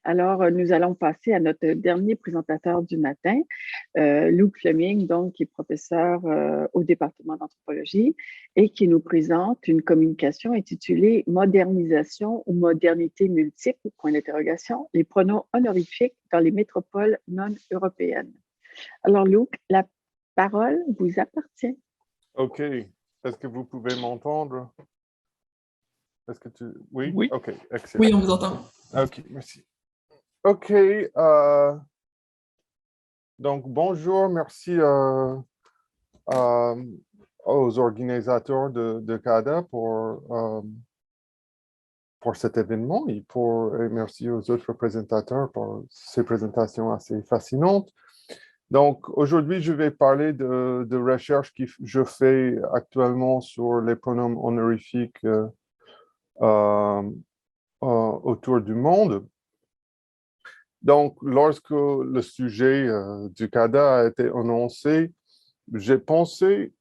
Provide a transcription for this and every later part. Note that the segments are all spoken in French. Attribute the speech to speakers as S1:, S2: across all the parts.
S1: Alors, nous allons passer à notre dernier présentateur du matin, Luc Fleming, donc, qui est professeur au département d'anthropologie et qui nous présente une communication intitulée Modernisation ou modernité multiple, point d'interrogation, les pronoms honorifiques dans les métropoles non européennes. Alors, Luc, la parole vous appartient.
S2: OK. Est-ce que vous pouvez m'entendre? Est-ce que tu... Oui?
S3: Oui.
S2: OK, excellent.
S3: Oui, on vous entend.
S2: OK, merci. OK. Donc, bonjour, merci aux organisateurs de CADA pour cet événement et merci aux autres présentateurs pour ces présentations assez fascinantes. Donc, aujourd'hui, je vais parler de recherches que je fais actuellement sur les pronoms honorifiques autour du monde. Donc, lorsque le sujet du CADA a été annoncé, j'ai pensé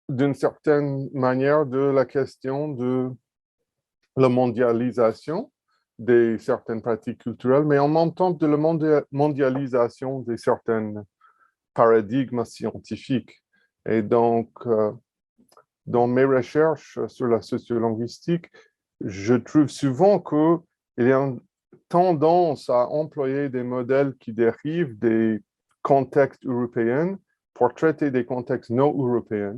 S2: d'une certaine manière de la question de la mondialisation de certaines pratiques culturelles, mais en même temps de la mondialisation de certains paradigmes scientifiques. Et donc, dans mes recherches sur la sociolinguistique, je trouve souvent qu'il y a une tendance à employer des modèles qui dérivent des contextes européens pour traiter des contextes non européens.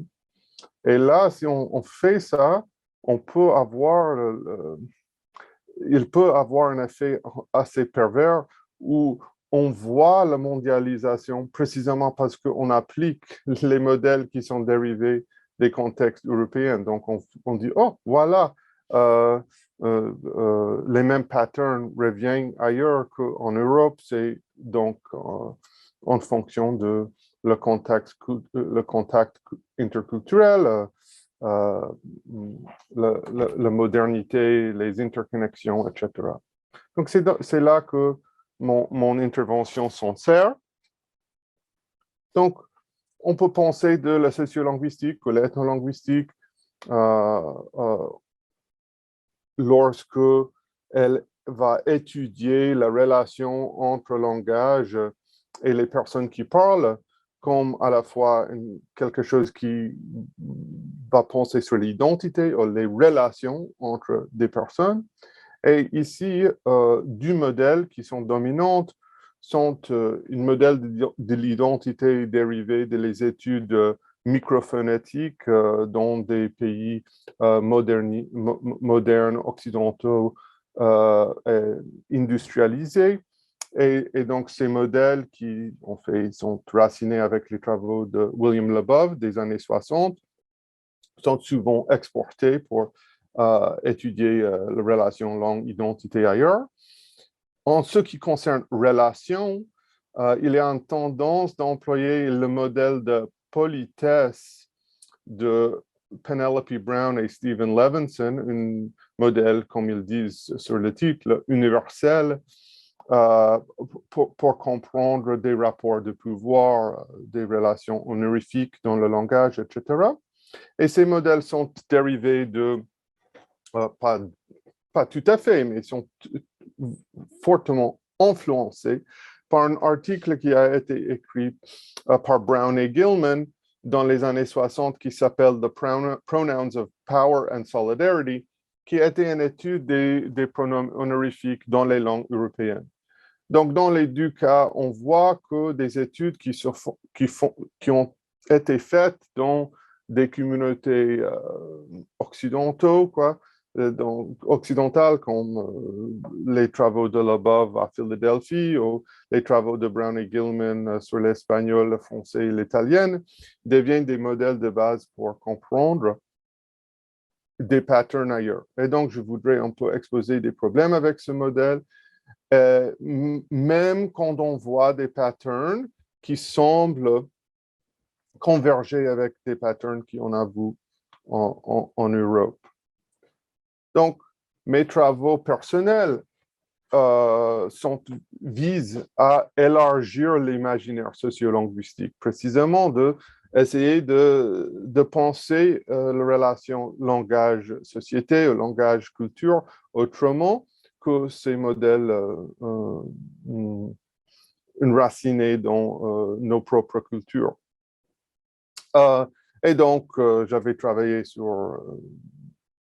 S2: Et là, si on fait ça, il peut avoir un effet assez pervers où on voit la mondialisation précisément parce qu'on applique les modèles qui sont dérivés des contextes européens. Donc, on dit, oh, voilà, les mêmes patterns reviennent ailleurs qu'en Europe. C'est donc en fonction de le contact interculturel, la modernité, les interconnexions, etc. Donc, c'est là que mon intervention s'en sert. Donc, on peut penser de la sociolinguistique ou l'ethnolinguistique lorsque elle va étudier la relation entre le langage et les personnes qui parlent, comme à la fois quelque chose qui va penser sur l'identité ou les relations entre des personnes. Et ici, deux modèles qui sont dominantes sont une modèle de l'identité dérivée des études microphonétiques dans des pays modernes, occidentaux, industrialisés. Et donc, ces modèles qui, en fait, sont racinés avec les travaux de William Labov des années 60 sont souvent exportés pour étudier la relation langue-identité ailleurs. En ce qui concerne relation, il y a une tendance d'employer le modèle de politesse de Penelope Brown et Stephen Levinson, un modèle, comme ils disent sur le titre, universel, pour comprendre des rapports de pouvoir, des relations honorifiques dans le langage, etc. Et ces modèles sont dérivés de, pas tout à fait, mais sont fortement influencés par un article qui a été écrit par Brown et Gilman dans les années 60 qui s'appelle The Pronouns of Power and Solidarity, qui a été une étude des pronoms honorifiques dans les langues européennes. Donc, dans les deux cas, on voit que des études qui ont été faites dans des communautés occidentales, comme les travaux de Labov à Philadelphie ou les travaux de Brown et Gilman sur l'espagnol, le français et l'italien, deviennent des modèles de base pour comprendre des patterns ailleurs. Et donc, je voudrais un peu exposer des problèmes avec ce modèle. Même quand on voit des patterns qui semblent converger avec des patterns qu'on a vus en Europe. Donc, mes travaux personnels visent à élargir l'imaginaire sociolinguistique, précisément d'essayer de penser la relation langage-société, langage-culture autrement, que ces modèles enracinés dans nos propres cultures. Et donc, j'avais travaillé sur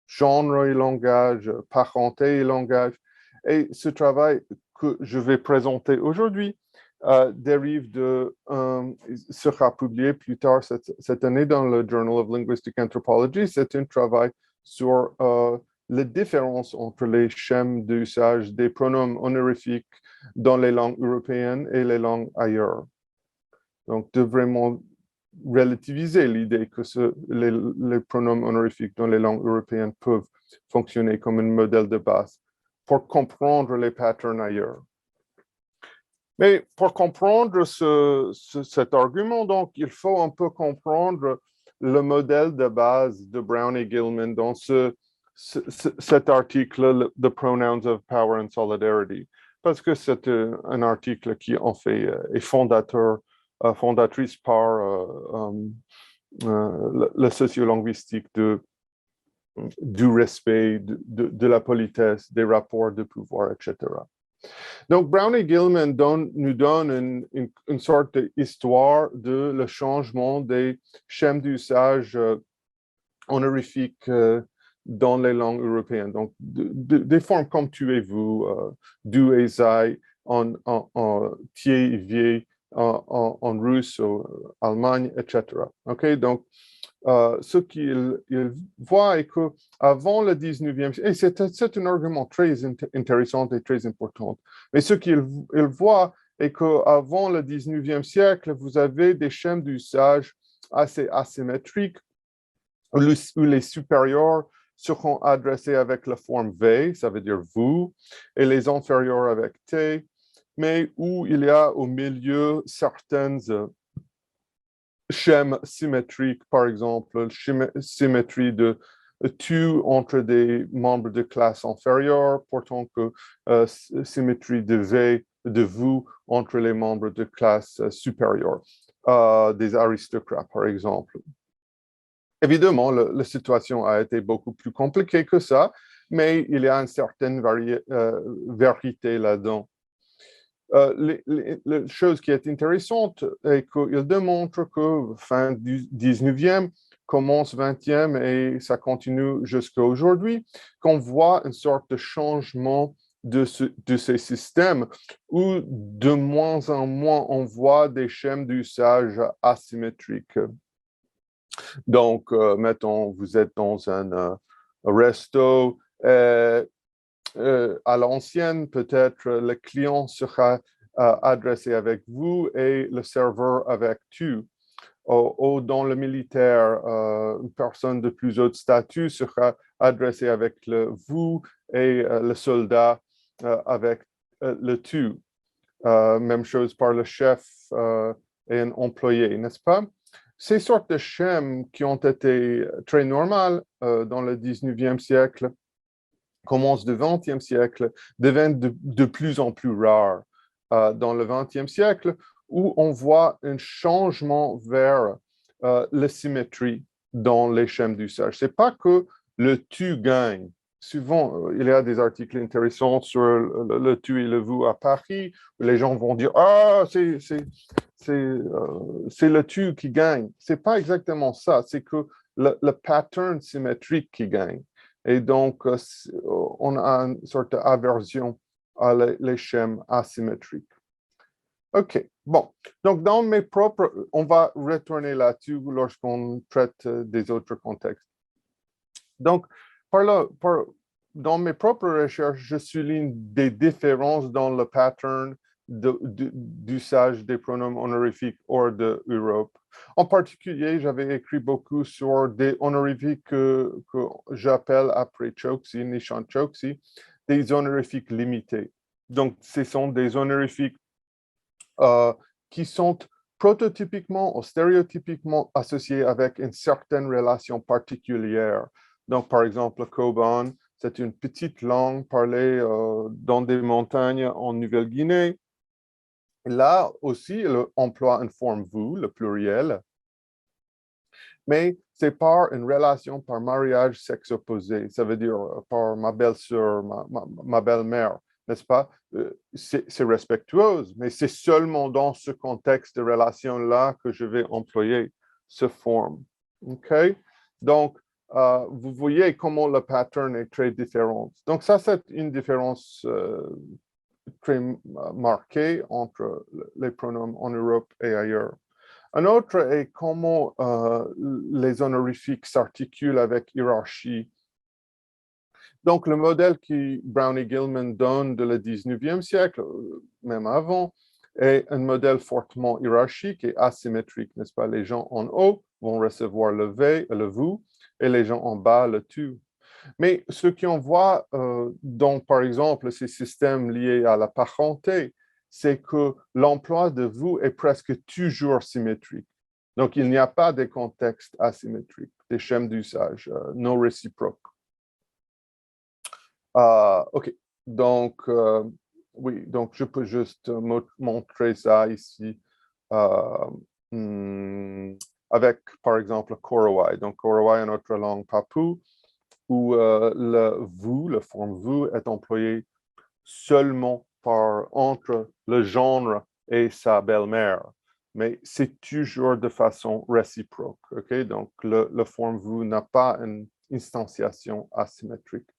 S2: genre et langage, parenté et langage. Et ce travail que je vais présenter aujourd'hui dérive sera publié plus tard cette année dans le Journal of Linguistic Anthropology. C'est un travail sur les différences entre les schèmes d'usage des pronoms honorifiques dans les langues européennes et les langues ailleurs. Donc, de vraiment relativiser l'idée que les pronoms honorifiques dans les langues européennes peuvent fonctionner comme un modèle de base pour comprendre les patterns ailleurs. Mais pour comprendre cet argument, donc, il faut un peu comprendre le modèle de base de Brown et Gilman dans cet article, The Pronouns of Power and Solidarity, parce que c'est un article qui, en fait, est fondatrice par la sociolinguistique du respect, de la politesse, des rapports de pouvoir, etc. Donc, Brown et Gilman nous donnent une sorte d'histoire de le changement des schèmes d'usage honorifiques dans les langues européennes. Donc, des formes comme tu et vous, du et zai, en tie et vie, en russe, en Allemagne, etc. Okay? Donc, ce qu'il voit est qu'avant le 19e siècle, et c'est un argument très intéressant et très important, mais ce qu'il voit est qu'avant le 19e siècle, vous avez des schèmes d'usage assez asymétriques où les supérieurs seront adressés avec la forme V, ça veut dire vous, et les inférieurs avec T, mais où il y a au milieu certaines schèmes symétriques, par exemple, symétrie de tu entre des membres de classe inférieure, pourtant que symétrie de V, de vous, entre les membres de classe supérieure, des aristocrates, par exemple. Évidemment, la situation a été beaucoup plus compliquée que ça, mais il y a une certaine vérité là-dedans. La chose qui est intéressante est qu'il démontre que fin du 19e, commence 20e et ça continue jusqu'à aujourd'hui, qu'on voit une sorte de changement de ces systèmes où de moins en moins on voit des schèmes d'usage asymétriques. Donc, mettons, vous êtes dans un resto, à l'ancienne, peut-être le client sera adressé avec vous et le serveur avec tu. Ou dans le militaire, une personne de plus haut statut sera adressée avec le vous et le soldat avec le tu. Même chose par le chef et un employé, n'est-ce pas? Ces sortes de schèmes qui ont été très normales dans le 19e siècle, commence du 20e siècle, deviennent de plus en plus rares dans le 20e siècle, où on voit un changement vers la symétrie dans les schèmes d'usage. Ce n'est pas que le tu gagne. Souvent, il y a des articles intéressants sur le tu et le vous à Paris, où les gens vont dire « Ah, c'est le tu qui gagne ». Ce n'est pas exactement ça, c'est que le pattern symétrique qui gagne. Et donc, on a une sorte d'aversion à les schèmes asymétriques. OK, bon. Donc, on va retourner là-dessus lorsqu'on traite des autres contextes. Donc, dans mes propres recherches, je souligne des différences dans le pattern d'usage des pronoms honorifiques hors de l'Europe. En particulier, j'avais écrit beaucoup sur des honorifiques que j'appelle après Chokshi, Nishan Chokshi, des honorifiques limités. Donc, ce sont des honorifiques qui sont prototypiquement ou stéréotypiquement associés avec une certaine relation particulière. Donc, par exemple, le Koban, c'est une petite langue parlée dans des montagnes en Nouvelle-Guinée. Là aussi, il emploie une forme vous, le pluriel. Mais c'est par une relation par mariage sexe opposé. Ça veut dire par ma belle-sœur, ma belle-mère, n'est-ce pas? C'est respectueuse, mais c'est seulement dans ce contexte de relation-là que je vais employer ce forme. OK? Donc, vous voyez comment le pattern est très différent. Donc, ça, c'est une différence très marquée entre les pronoms en Europe et ailleurs. Un autre est comment les honorifiques s'articulent avec hiérarchie. Donc, le modèle que Brown et Gilman donnent de le 19e siècle, même avant, est un modèle fortement hiérarchique et asymétrique, n'est-ce pas? Les gens en haut vont recevoir le vous, et les gens en bas le tu. Mais ce qu'on voit dans, par exemple, ces systèmes liés à la parenté, c'est que l'emploi de vous est presque toujours symétrique. Donc, il n'y a pas de contexte asymétrique, des schèmes d'usage non réciproques. OK. Donc, oui, donc je peux juste montrer ça ici avec, par exemple, Korowai. Donc, Korowai est notre langue papou, où le vous, la forme vous, est employé seulement entre le genre et sa belle-mère. Mais c'est toujours de façon réciproque. Okay? Donc, le forme vous n'a pas une instantiation asymétrique.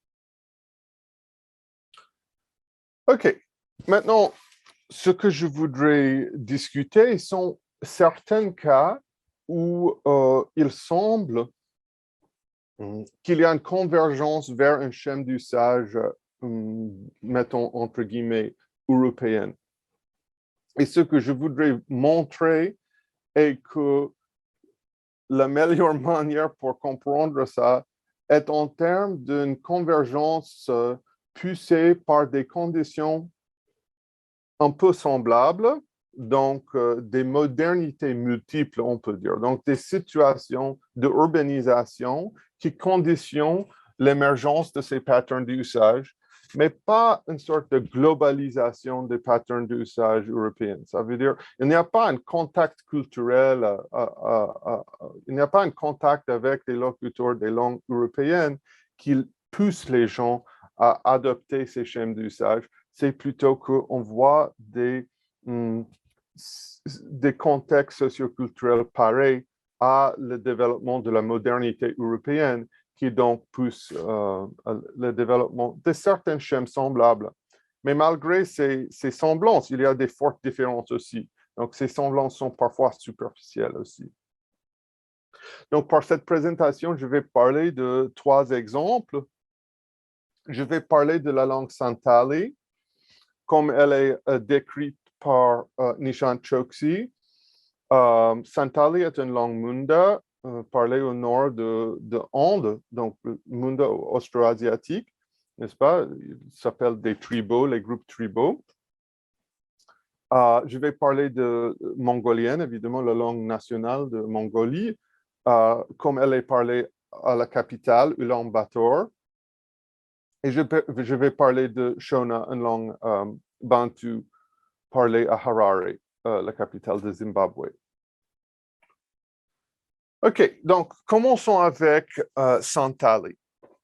S2: OK. Maintenant, ce que je voudrais discuter sont certains cas où il semble qu'il y a une convergence vers un schème d'usage, mettons entre guillemets, européenne. Et ce que je voudrais montrer est que la meilleure manière pour comprendre ça est en termes d'une convergence poussée par des conditions un peu semblables, donc des modernités multiples, on peut dire, donc des situations d'urbanisation qui conditionnent l'émergence de ces patterns d'usage, mais pas une sorte de globalisation des patterns d'usage européens. Ça veut dire qu'il n'y a pas un contact culturel, il n'y a pas un contact avec les locuteurs des langues européennes qui poussent les gens à adopter ces schèmes d'usage. C'est plutôt qu'on voit des contextes socioculturels pareils à le développement de la modernité européenne qui donc pousse le développement de certains schèmes semblables. Mais malgré ces semblances, il y a des fortes différences aussi. Donc, ces semblances sont parfois superficielles aussi. Donc, par cette présentation, je vais parler de 3 exemples. Je vais parler de la langue Santali, comme elle est décrite par Nishant Chokshi. Santali est une langue Munda parlée au nord de Inde, donc Munda austro-asiatique, n'est-ce pas? Il s'appelle des tribaux, les groupes tribaux. Je vais parler de mongolienne, évidemment, la langue nationale de Mongolie, comme elle est parlée à la capitale, Ulaanbaatar. Et je vais parler de Shona, une langue bantu parlée à Harare, la capitale de Zimbabwe. OK, donc commençons avec Santali.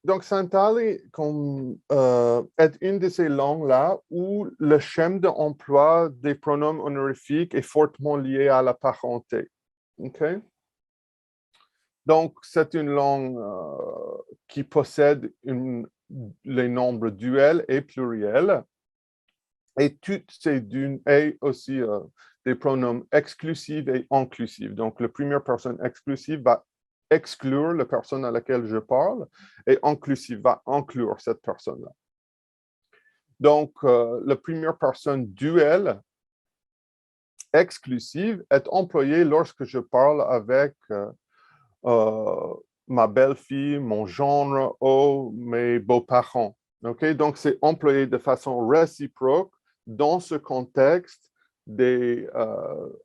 S2: Donc Santali est une de ces langues-là où le schème d'emploi des pronoms honorifiques est fortement lié à la parenté. OK? Donc, c'est une langue qui possède les nombres duels et pluriels. Et toutes ces et aussi des pronoms exclusifs et inclusifs. Donc, la première personne exclusive va exclure la personne à laquelle je parle et inclusive va inclure cette personne-là. Donc, la première personne duel exclusive est employée lorsque je parle avec ma belle-fille, mon gendre ou mes beaux-parents. Okay? Donc, c'est employé de façon réciproque dans ce contexte des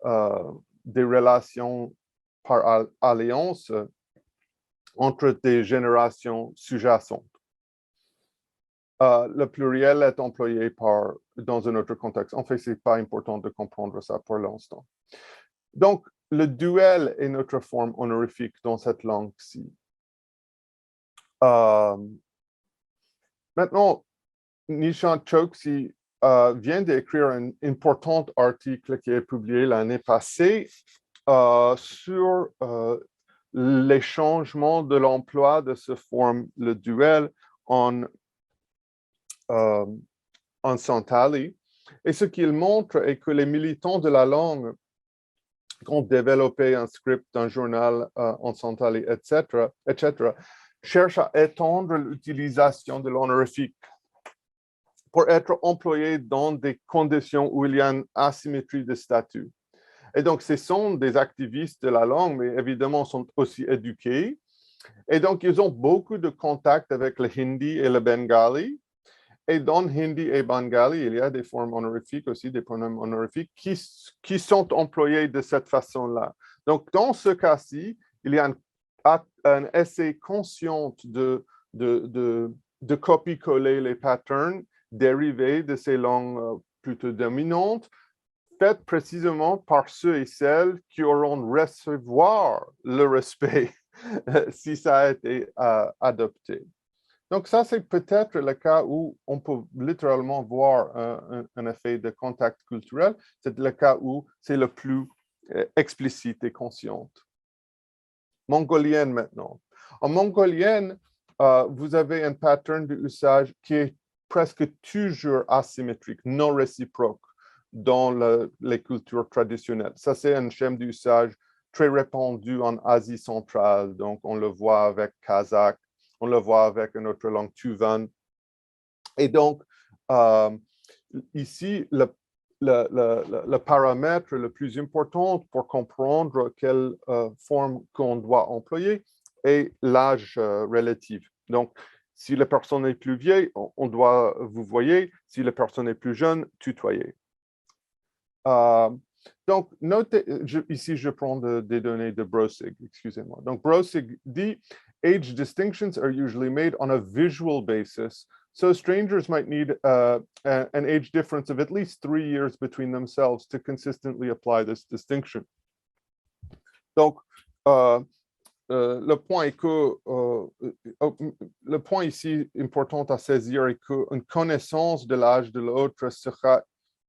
S2: relations par alliance entre des générations sous-jacentes. Le pluriel est employé dans un autre contexte. En fait, ce n'est pas important de comprendre ça pour l'instant. Donc, le duel est notre forme honorifique dans cette langue-ci. Maintenant, Nishan Chokshi vient d'écrire un important article qui est publié l'année passée sur les changements de l'emploi de ce forme, le duel, en Santali. Et ce qu'il montre est que les militants de la langue qui ont développé un script d'un journal en Santali, etc., cherchent à étendre l'utilisation de l'honorifique pour être employé dans des conditions où il y a une asymétrie de statut. Et donc, ce sont des activistes de la langue, mais évidemment sont aussi éduqués. Et donc, ils ont beaucoup de contacts avec le hindi et le bengali. Et dans hindi et bengali, il y a des formes honorifiques aussi, des pronoms honorifiques qui sont employés de cette façon-là. Donc, dans ce cas-ci, il y a un essai conscient de copier-coller les patterns dérivés de ces langues plutôt dominantes, faites précisément par ceux et celles qui auront recevoir le respect si ça a été adopté. Donc, ça, c'est peut-être le cas où on peut littéralement voir un effet de contact culturel. C'est le cas où c'est le plus explicite et conscient. Mongolienne maintenant. En mongolienne, vous avez un pattern d'usage qui est presque toujours asymétrique, non réciproque dans les cultures traditionnelles. Ça, c'est un schéma d'usage très répandu en Asie centrale. Donc, on le voit avec kazakh, on le voit avec une autre langue tuvan. Et donc, ici, le paramètre le plus important pour comprendre quelle forme qu'on doit employer est l'âge relatif. Donc, si la personne est plus vieille, on doit vous voyez. Si la personne est plus jeune, tutoyer. Donc, notez, ici, je prends des données de Brossig, excusez-moi. Donc, Brossig dit, age distinctions are usually made on a visual basis. So strangers might need an age difference of at least 3 years between themselves to consistently apply this distinction. Donc, le point est que le point ici important à saisir est qu'une connaissance de l'âge de l'autre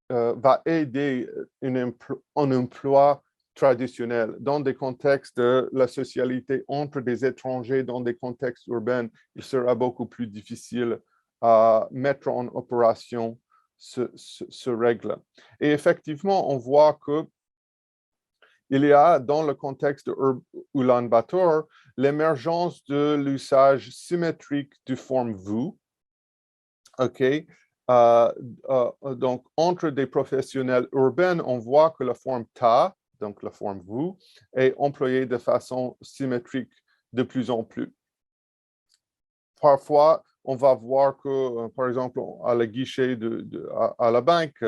S2: va aider un emploi traditionnel dans des contextes de la socialité entre des étrangers dans des contextes urbains. Il sera beaucoup plus difficile à mettre en opération ce règle. Et effectivement, on voit que il y a, dans le contexte de Ulaanbaatar, l'émergence de l'usage symétrique du forme vous. OK? Donc, entre des professionnels urbains, on voit que la forme ta, donc la forme vous, est employée de façon symétrique de plus en plus. Parfois, on va voir que, par exemple, à la guichet à la banque,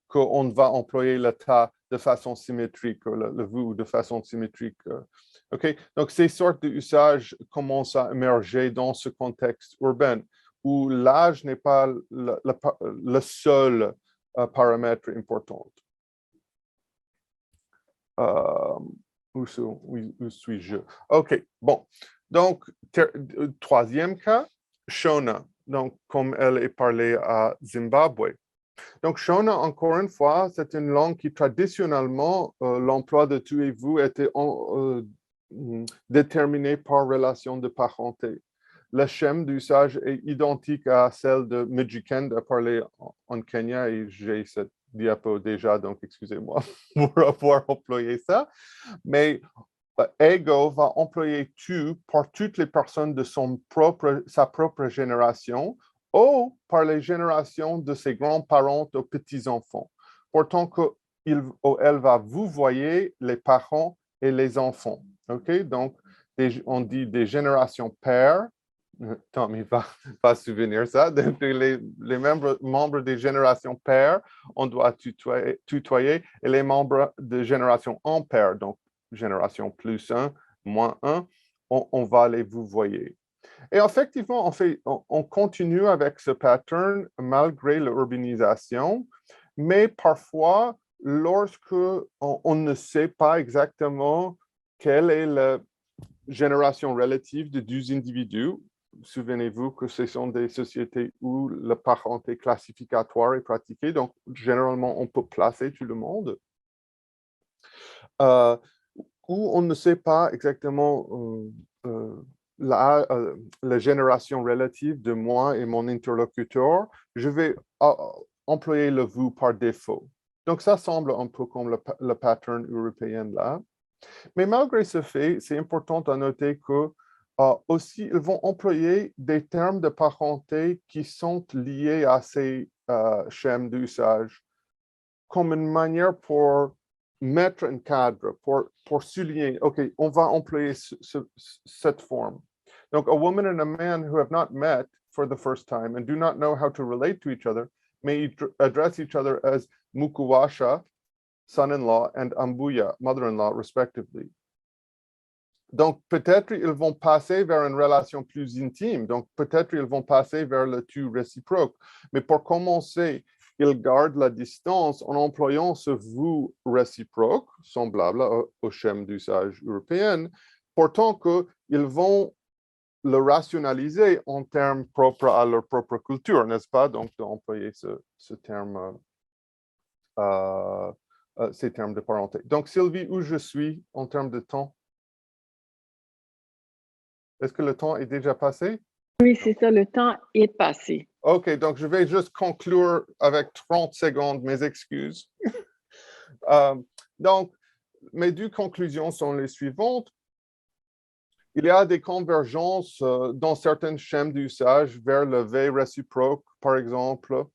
S2: qu'on va employer le ta de façon symétrique, le vous de façon symétrique. OK? Donc, ces sortes d'usages commencent à émerger dans ce contexte urbain où l'âge n'est pas le seul paramètre important. Où suis-je? OK, bon. Donc, troisième cas, Shona, donc comme elle est parlée à Zimbabwe. Donc, Shona, encore une fois, c'est une langue qui traditionnellement, l'emploi de tu et vous était déterminé par relation de parenté. Le schéma d'usage est identique à celle de Mijikenda à parler en Kenya et j'ai cette diapo déjà, donc excusez-moi pour avoir employé ça. Mais Ego va employer tu par toutes les personnes de sa propre génération ou par les générations de ses grands-parents aux petits-enfants. Pourtant qu'il ou elle va vous voyez les parents et les enfants. OK? Donc, on dit des générations pères. Tommy va se souvenir ça. Donc, les membres des générations pères, on doit tutoyer, et les membres de génération en père, donc génération plus 1, moins 1, on va les vous voyez. Et effectivement, on continue avec ce pattern malgré l'urbanisation, mais parfois, lorsque on ne sait pas exactement quelle est la génération relative de 12 individus. Souvenez-vous que ce sont des sociétés où la parenté classificatoire est pratiquée, donc généralement on peut placer tout le monde. Où on ne sait pas exactement la génération relative de moi et mon interlocuteur, je vais employer le vous par défaut. Donc, ça semble un peu comme le pattern européen là. Mais malgré ce fait, c'est important à noter que aussi, ils vont employer des termes de parenté qui sont liés à ces schèmes d'usage comme une manière pour mettre un cadre, pour souligner, OK, on va employer cette forme. Donc, a woman and a man who have not met for the first time and do not know how to relate to each other may address each other as Mukuwasha, son-in-law, and Ambuya, mother-in-law, respectively. Donc, peut-être ils vont passer vers une relation plus intime. Donc, peut-être ils vont passer vers le tu réciproque. Mais pour commencer, ils gardent la distance en employant ce vous réciproque, semblable au schème d'usage européen, pourtant qu'ils vont le rationaliser en termes propres à leur propre culture, n'est-ce pas? Donc, d'employer ce terme, ces termes de parenté. Donc, Sylvie, où je suis en termes de temps? Est-ce que le temps est déjà passé?
S1: Oui, c'est ça, le temps est passé.
S2: OK, donc je vais juste conclure avec 30 secondes, mes excuses. Donc, mes deux conclusions sont les suivantes. Il y a des convergences dans certains schèmes d'usage vers le V réciproque, par exemple.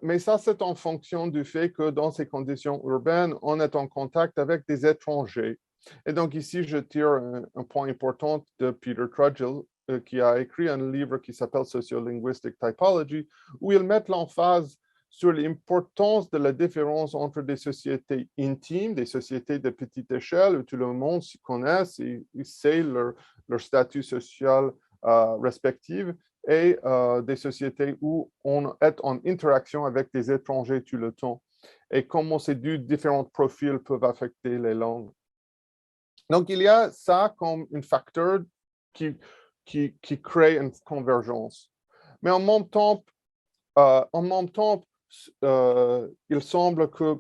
S2: Mais ça, c'est en fonction du fait que dans ces conditions urbaines, on est en contact avec des étrangers. Et donc ici, je tire un point important de Peter Trudgill, qui a écrit un livre qui s'appelle Sociolinguistic Typology, où il met l'emphase sur l'importance de la différence entre des sociétés intimes, des sociétés de petite échelle, où tout le monde se connaît et sait leur statut social respectif, et des sociétés où on est en interaction avec des étrangers tout le temps, et comment ces deux différents profils peuvent affecter les langues. Donc, il y a ça comme un facteur qui crée une convergence. Mais en même temps, il semble que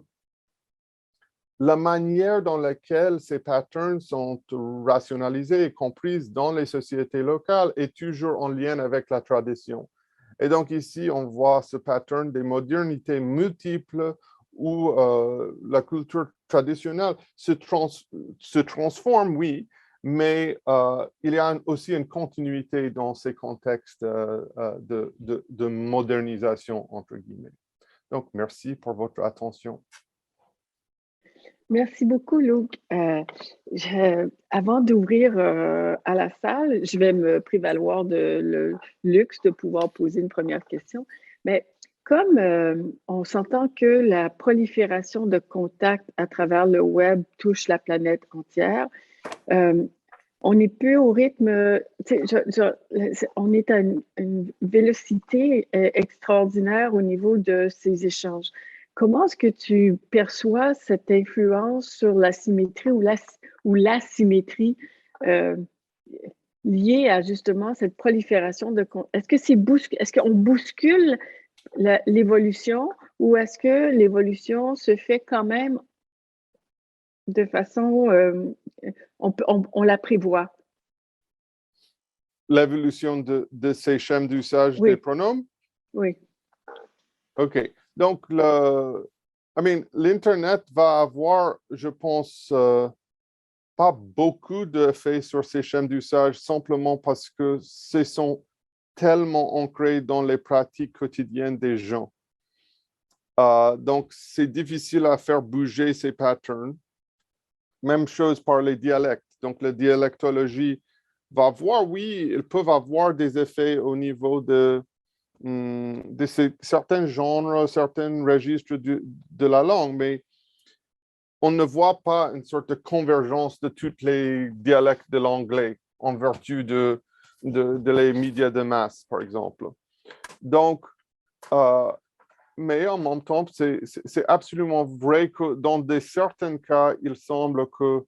S2: la manière dans laquelle ces patterns sont rationalisés et comprises dans les sociétés locales est toujours en lien avec la tradition. Et donc ici, on voit ce pattern des modernités multiples où la culture traditionnelle se transforme, oui, mais il y a aussi une continuité dans ces contextes de modernisation, entre guillemets. Donc, merci pour votre attention.
S1: Merci beaucoup, Luc. Avant d'ouvrir à la salle, je vais me prévaloir de le luxe de pouvoir poser une première question. Mais comme on s'entend que la prolifération de contacts à travers le web touche la planète entière, on n'est plus au rythme, on est à une vélocité extraordinaire au niveau de ces échanges. Comment est-ce que tu perçois cette influence sur la symétrie ou l'asymétrie liée à justement cette prolifération de... Est-ce qu'on bouscule l'évolution ou est-ce que l'évolution se fait quand même de façon... on la prévoit?
S2: L'évolution de ces schèmes d'usage des pronoms?
S1: Oui.
S2: OK. Donc, l'Internet va avoir, je pense, pas beaucoup d'effets sur ces schèmes d'usage, simplement parce que ce sont tellement ancrés dans les pratiques quotidiennes des gens. Donc, c'est difficile à faire bouger ces patterns. Même chose par les dialectes. Donc, la dialectologie va avoir, oui, ils peuvent avoir des effets au niveau de certains genres, certains registres de la langue, mais on ne voit pas une sorte de convergence de tous les dialectes de l'anglais en vertu de les médias de masse, par exemple. Donc, mais en même temps, c'est absolument vrai que dans certains cas, il semble que,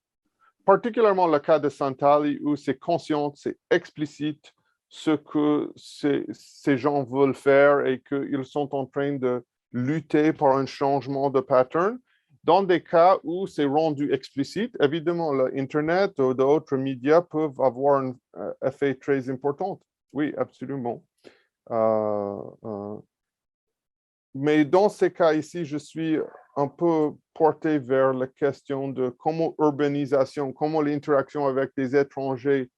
S2: particulièrement le cas de Santali, où c'est conscient, c'est explicite ce que ces gens veulent faire et qu'ils sont en train de lutter pour un changement de pattern. Dans des cas où c'est rendu explicite, évidemment, l'Internet ou d'autres médias peuvent avoir un effet très important. Oui, absolument. Mais dans ces cas ici, je suis un peu porté vers la question de comment l'urbanisation, comment l'interaction avec des étrangers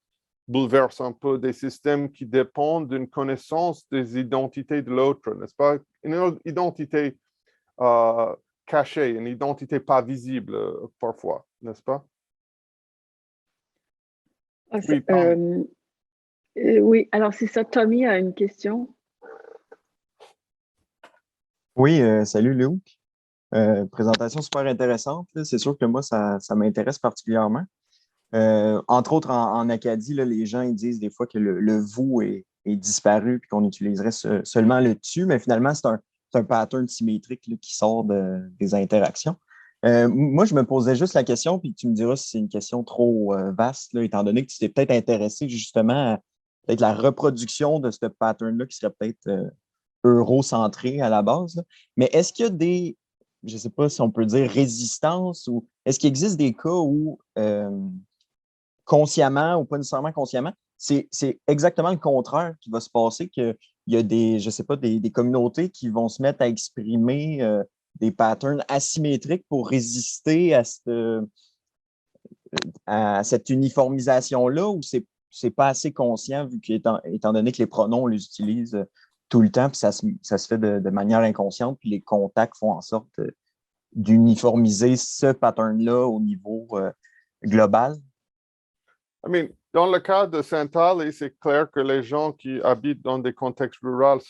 S2: bouleverse un peu des systèmes qui dépendent d'une connaissance des identités de l'autre, n'est-ce pas? Une identité cachée, une identité pas visible parfois, n'est-ce pas? Oui,
S1: oui, alors c'est ça. Tommy a une question.
S3: Oui, salut Léo. Présentation super intéressante, là. C'est sûr que moi, ça m'intéresse particulièrement. Entre autres, en Acadie, là, les gens ils disent des fois que le vous est disparu et qu'on utiliserait seulement le tu, mais finalement, c'est un pattern symétrique là, qui sort des interactions. Moi, je me posais juste la question, puis tu me diras si c'est une question trop vaste, là, étant donné que tu t'es peut-être intéressé justement à peut-être la reproduction de ce pattern-là qui serait peut-être eurocentré à la base, là. Mais est-ce qu'il y a des, je ne sais pas si on peut dire résistance ou est-ce qu'il existe des cas où consciemment ou pas nécessairement consciemment, c'est exactement le contraire qui va se passer, qu'il y a des, je sais pas, des communautés qui vont se mettre à exprimer des patterns asymétriques pour résister à cette uniformisation-là, ou c'est pas assez conscient, vu étant donné que les pronoms, on les utilise tout le temps, puis ça se fait de manière inconsciente, puis les contacts font en sorte d'uniformiser ce pattern-là au niveau global?
S2: I mean, dans le cas de Saint-Ali, c'est clair que les gens qui habitent dans des contextes ruraux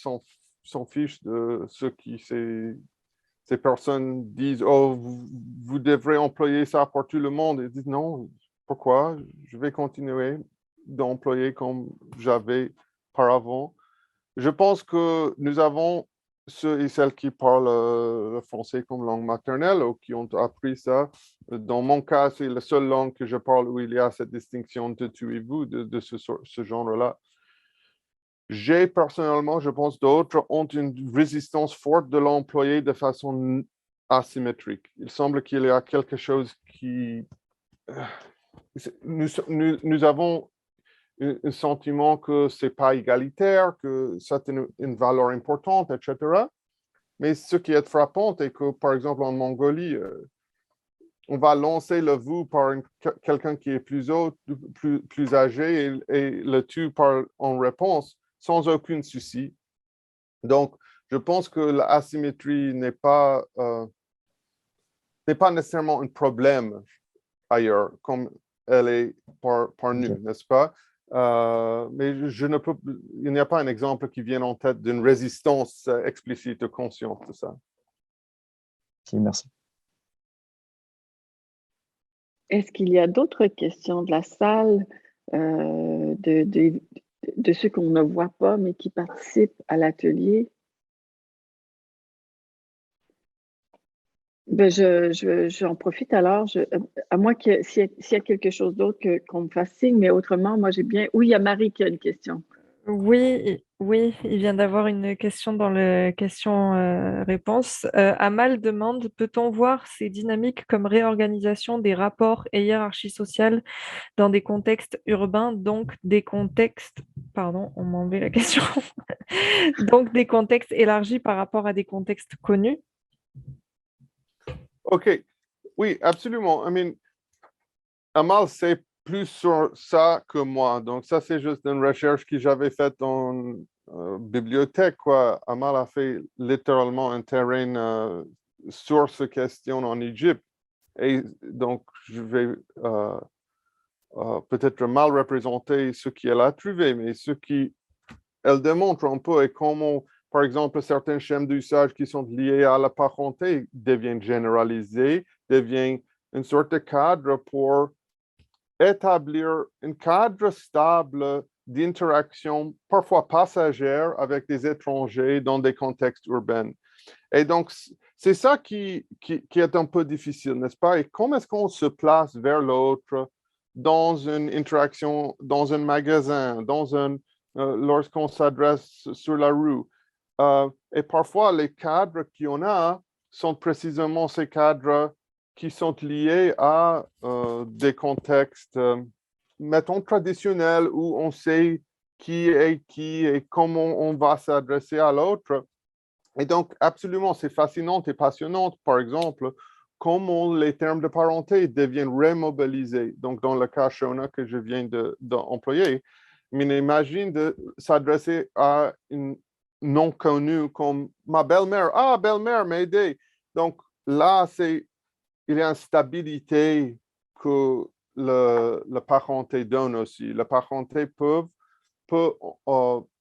S2: s'en fichent de ce qui ces personnes disent, oh, vous devrez employer ça pour tout le monde. Ils disent, non, pourquoi? Je vais continuer d'employer comme j'avais par avant. Je pense que nous avons ceux et celles qui parlent le français comme langue maternelle ou qui ont appris ça. Dans mon cas, c'est la seule langue que je parle où il y a cette distinction de tu et vous, de ce genre-là. J'ai personnellement, je pense, d'autres ont une résistance forte de l'employer de façon asymétrique. Il semble qu'il y a quelque chose qui... Nous avons un sentiment que ce n'est pas égalitaire, que c'est une valeur importante, etc. Mais ce qui est frappant est que, par exemple, en Mongolie, on va lancer le vous par quelqu'un qui est plus haut, plus âgé, et le tu en réponse, sans aucun souci. Donc, je pense que l'asymétrie n'est pas nécessairement un problème ailleurs, comme elle est par nous,
S3: Okay.
S2: n'est-ce pas? Mais il n'y a pas un exemple qui vienne en tête d'une résistance explicite, consciente de ça.
S3: OK, merci.
S1: Est-ce qu'il y a d'autres questions de la salle, de ceux qu'on ne voit pas, mais qui participent à l'atelier? Ben, j'en profite alors, à moins s'il y a quelque chose d'autre qu'on me fasse signe, mais autrement, moi j'ai bien... Oui, il y a Marie qui a une question.
S4: Oui, oui, il vient d'avoir une question dans le question-réponse. Amal demande, peut-on voir ces dynamiques comme réorganisation des rapports et hiérarchies sociales dans des contextes urbains, donc des contextes, pardon, on m'a enlevé la question, donc des contextes élargis par rapport à des contextes connus?
S2: OK. Oui, absolument. I mean, Amal sait plus sur ça que moi. Donc, ça, c'est juste une recherche que j'avais faite en bibliothèque, quoi. Amal a fait littéralement un terrain sur ces questions en Égypte. Et donc, je vais peut-être mal représenter ce qu'elle a trouvé, mais ce qu'elle démontre un peu est comment, par exemple, certains schèmes d'usage qui sont liés à la parenté deviennent généralisés, deviennent une sorte de cadre pour établir un cadre stable d'interaction, parfois passagère, avec des étrangers dans des contextes urbains. Et donc, c'est ça qui est un peu difficile, n'est-ce pas? Et comment est-ce qu'on se place vers l'autre dans une interaction, dans un magasin, lorsqu'on s'adresse sur la rue? Et parfois, les cadres qu'on a sont précisément ces cadres qui sont liés à des contextes, mettons, traditionnels, où on sait qui est qui et comment on va s'adresser à l'autre. Et donc, absolument, c'est fascinant et passionnant, par exemple, comment les termes de parenté deviennent remobilisés. Donc, dans le cas Shona que je viens d'employer, mais imagine de s'adresser à une non connue comme ma belle-mère. Ah, belle-mère, m'aider. Donc, là, il y a une stabilité que la parenté donne aussi. La parenté peut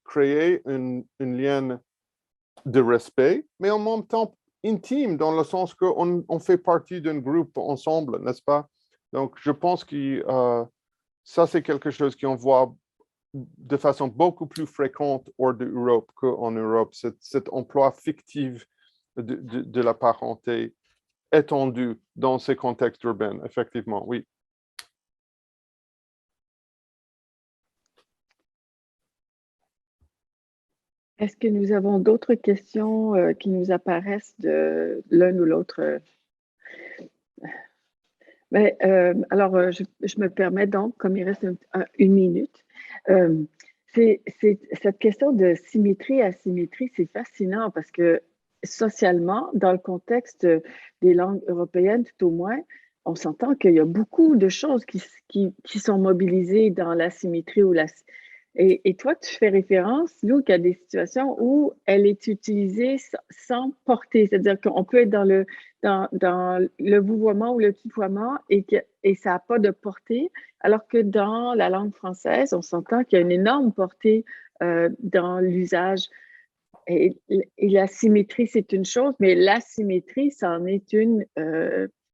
S2: créer un lien de respect, mais en même temps intime, dans le sens qu'on fait partie d'un groupe ensemble, n'est-ce pas? Donc, je pense que ça, c'est quelque chose qu'on voit de façon beaucoup plus fréquente hors de l'Europe qu'en Europe, cet emploi fictif de la parenté étendue dans ces contextes urbains, effectivement, oui.
S1: Est-ce que nous avons d'autres questions qui nous apparaissent de l'un ou l'autre? Alors, je me permets donc, comme il reste une minute, cette question de symétrie, asymétrie, c'est fascinant parce que socialement, dans le contexte des langues européennes, tout au moins, on s'entend qu'il y a beaucoup de choses qui sont mobilisées dans l'asymétrie ou et toi, tu fais référence, Luc, à des situations où elle est utilisée sans portée, c'est-à-dire qu'on peut être dans le vouvoiement ou le tutoiement et ça n'a pas de portée, alors que dans la langue française, on s'entend qu'il y a une énorme portée dans l'usage. Et la symétrie, c'est une chose, mais l'asymétrie, c'en est une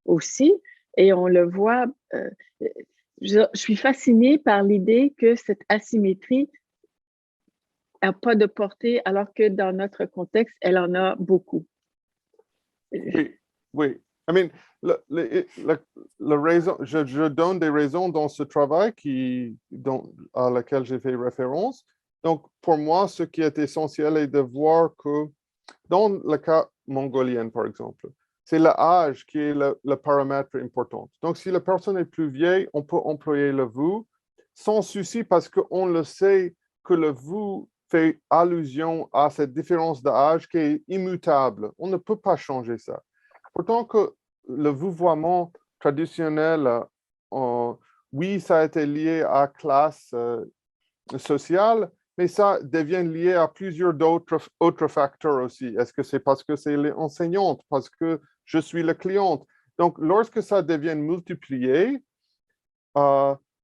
S1: aussi. Et on le voit, je suis fascinée par l'idée que cette asymétrie n'a pas de portée, alors que dans notre contexte, elle en a beaucoup.
S2: Oui, oui. I mean, je donne des raisons dans ce travail à laquelle j'ai fait référence. Donc, pour moi, ce qui est essentiel est de voir que dans le cas mongolien, par exemple, c'est l'âge qui est le paramètre important. Donc, si la personne est plus vieille, on peut employer le vous sans souci parce qu'on le sait que le vous fait allusion à cette différence d'âge qui est immutable. On ne peut pas changer ça. Pourtant que le vouvoiement traditionnel, oui, ça a été lié à classe sociale, mais ça devient lié à plusieurs autres facteurs aussi. Est-ce que c'est parce que c'est l'enseignante, parce que je suis le client? Donc, lorsque ça devient multiplié,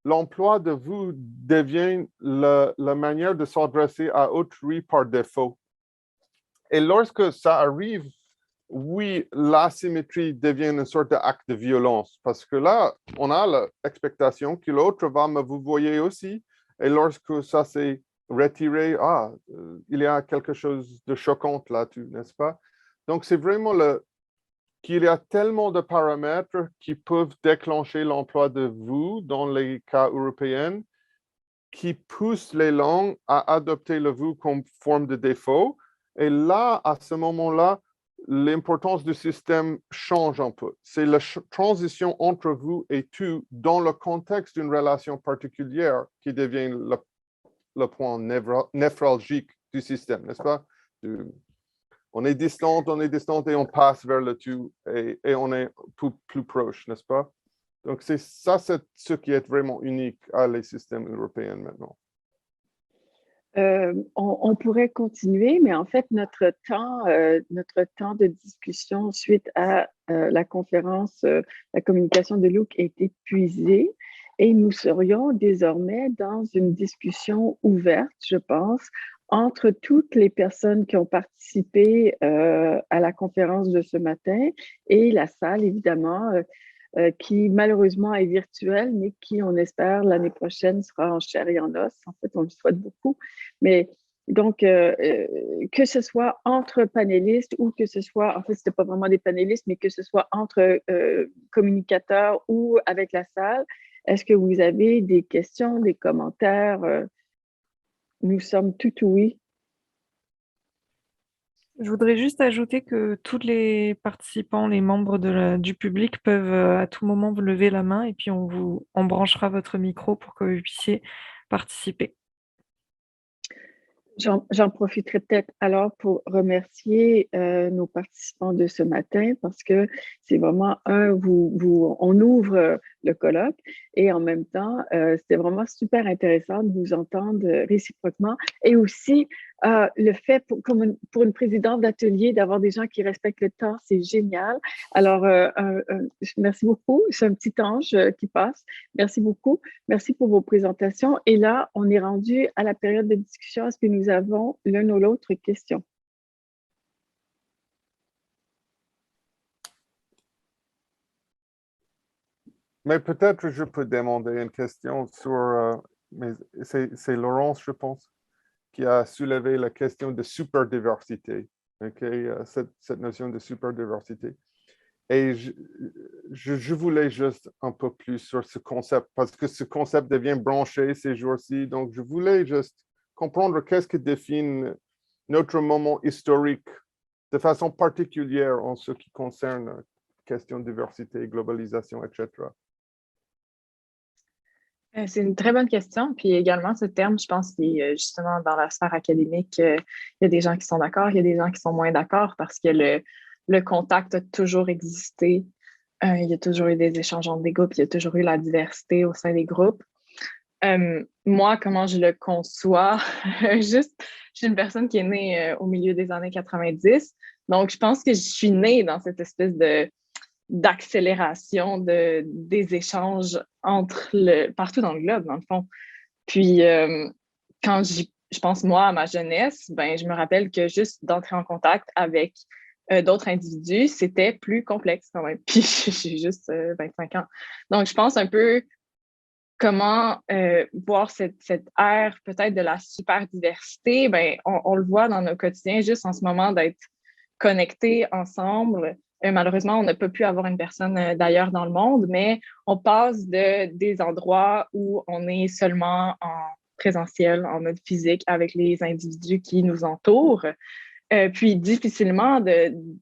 S2: l'emploi de vous devient la manière de s'adresser à autrui par défaut. Et lorsque ça arrive, oui, l'asymétrie devient une sorte d'acte de violence, parce que là, on a l'expectation que l'autre va me vous voyez aussi. Et lorsque ça s'est retiré, il y a quelque chose de choquant là-dessus, n'est-ce pas? Donc, c'est vraiment qu'il y a tellement de paramètres qui peuvent déclencher l'emploi de vous dans les cas européens qui poussent les langues à adopter le vous comme forme de défaut. Et là, à ce moment-là, l'importance du système change un peu. C'est la transition entre vous et tu dans le contexte d'une relation particulière qui devient le point névralgique du système, n'est-ce pas? On est distant et on passe vers le tu et on est plus proche, n'est-ce pas? Donc, c'est ce qui est vraiment unique à les systèmes européens maintenant.
S1: On pourrait continuer, mais en fait, notre temps de discussion suite à la conférence, la communication de Luc est épuisé et nous serions désormais dans une discussion ouverte, je pense, entre toutes les personnes qui ont participé à la conférence de ce matin et la salle, évidemment, qui malheureusement est virtuelle, mais qui, on espère, l'année prochaine sera en chair et en os. En fait, on le souhaite beaucoup. Mais donc, que ce soit entre panélistes ou que ce soit, en fait, c'était pas vraiment des panélistes, mais que ce soit entre communicateurs ou avec la salle. Est-ce que vous avez des questions, des commentaires? Nous sommes tout oui.
S4: Je voudrais juste ajouter que tous les participants, les membres du public peuvent à tout moment vous lever la main et puis on branchera votre micro pour que vous puissiez participer.
S1: J'en profiterai peut-être alors pour remercier nos participants de ce matin parce que c'est vraiment on ouvre le colloque et en même temps, c'était vraiment super intéressant de vous entendre réciproquement et aussi le fait pour une présidente d'atelier d'avoir des gens qui respectent le temps, c'est génial. Alors, merci beaucoup. C'est un petit ange qui passe. Merci beaucoup. Merci pour vos présentations. Et là, on est rendu à la période de discussion. Est-ce que nous avons l'un ou l'autre question?
S2: Mais peut-être je peux demander une question sur... c'est Laurence, je pense, qui a soulevé la question de superdiversité, cette notion de superdiversité. Et je voulais juste un peu plus sur ce concept, parce que ce concept devient branché ces jours-ci. Donc, je voulais juste comprendre qu'est-ce que définit notre moment historique de façon particulière en ce qui concerne question de diversité, globalisation, etc.
S5: C'est une très bonne question. Puis également, ce terme, je pense qu'il est justement dans la sphère académique, il y a des gens qui sont d'accord, il y a des gens qui sont moins d'accord parce que le contact a toujours existé. Il y a toujours eu des échanges entre des groupes, il y a toujours eu la diversité au sein des groupes. Moi, comment je le conçois, je suis une personne qui est née au milieu des années 90. Donc, je pense que je suis née dans cette espèce d'accélération des échanges partout dans le globe, dans le fond. Puis, quand je pense, moi, à ma jeunesse, ben, je me rappelle que juste d'entrer en contact avec d'autres individus, c'était plus complexe quand même. Puis, j'ai juste 25 ans. Donc, je pense un peu comment voir cette ère peut-être de la super diversité, ben, on le voit dans nos quotidiens juste en ce moment d'être connectés ensemble. Malheureusement, on ne peut plus avoir une personne d'ailleurs dans le monde, mais on passe des endroits où on est seulement en présentiel, en mode physique avec les individus qui nous entourent, puis difficilement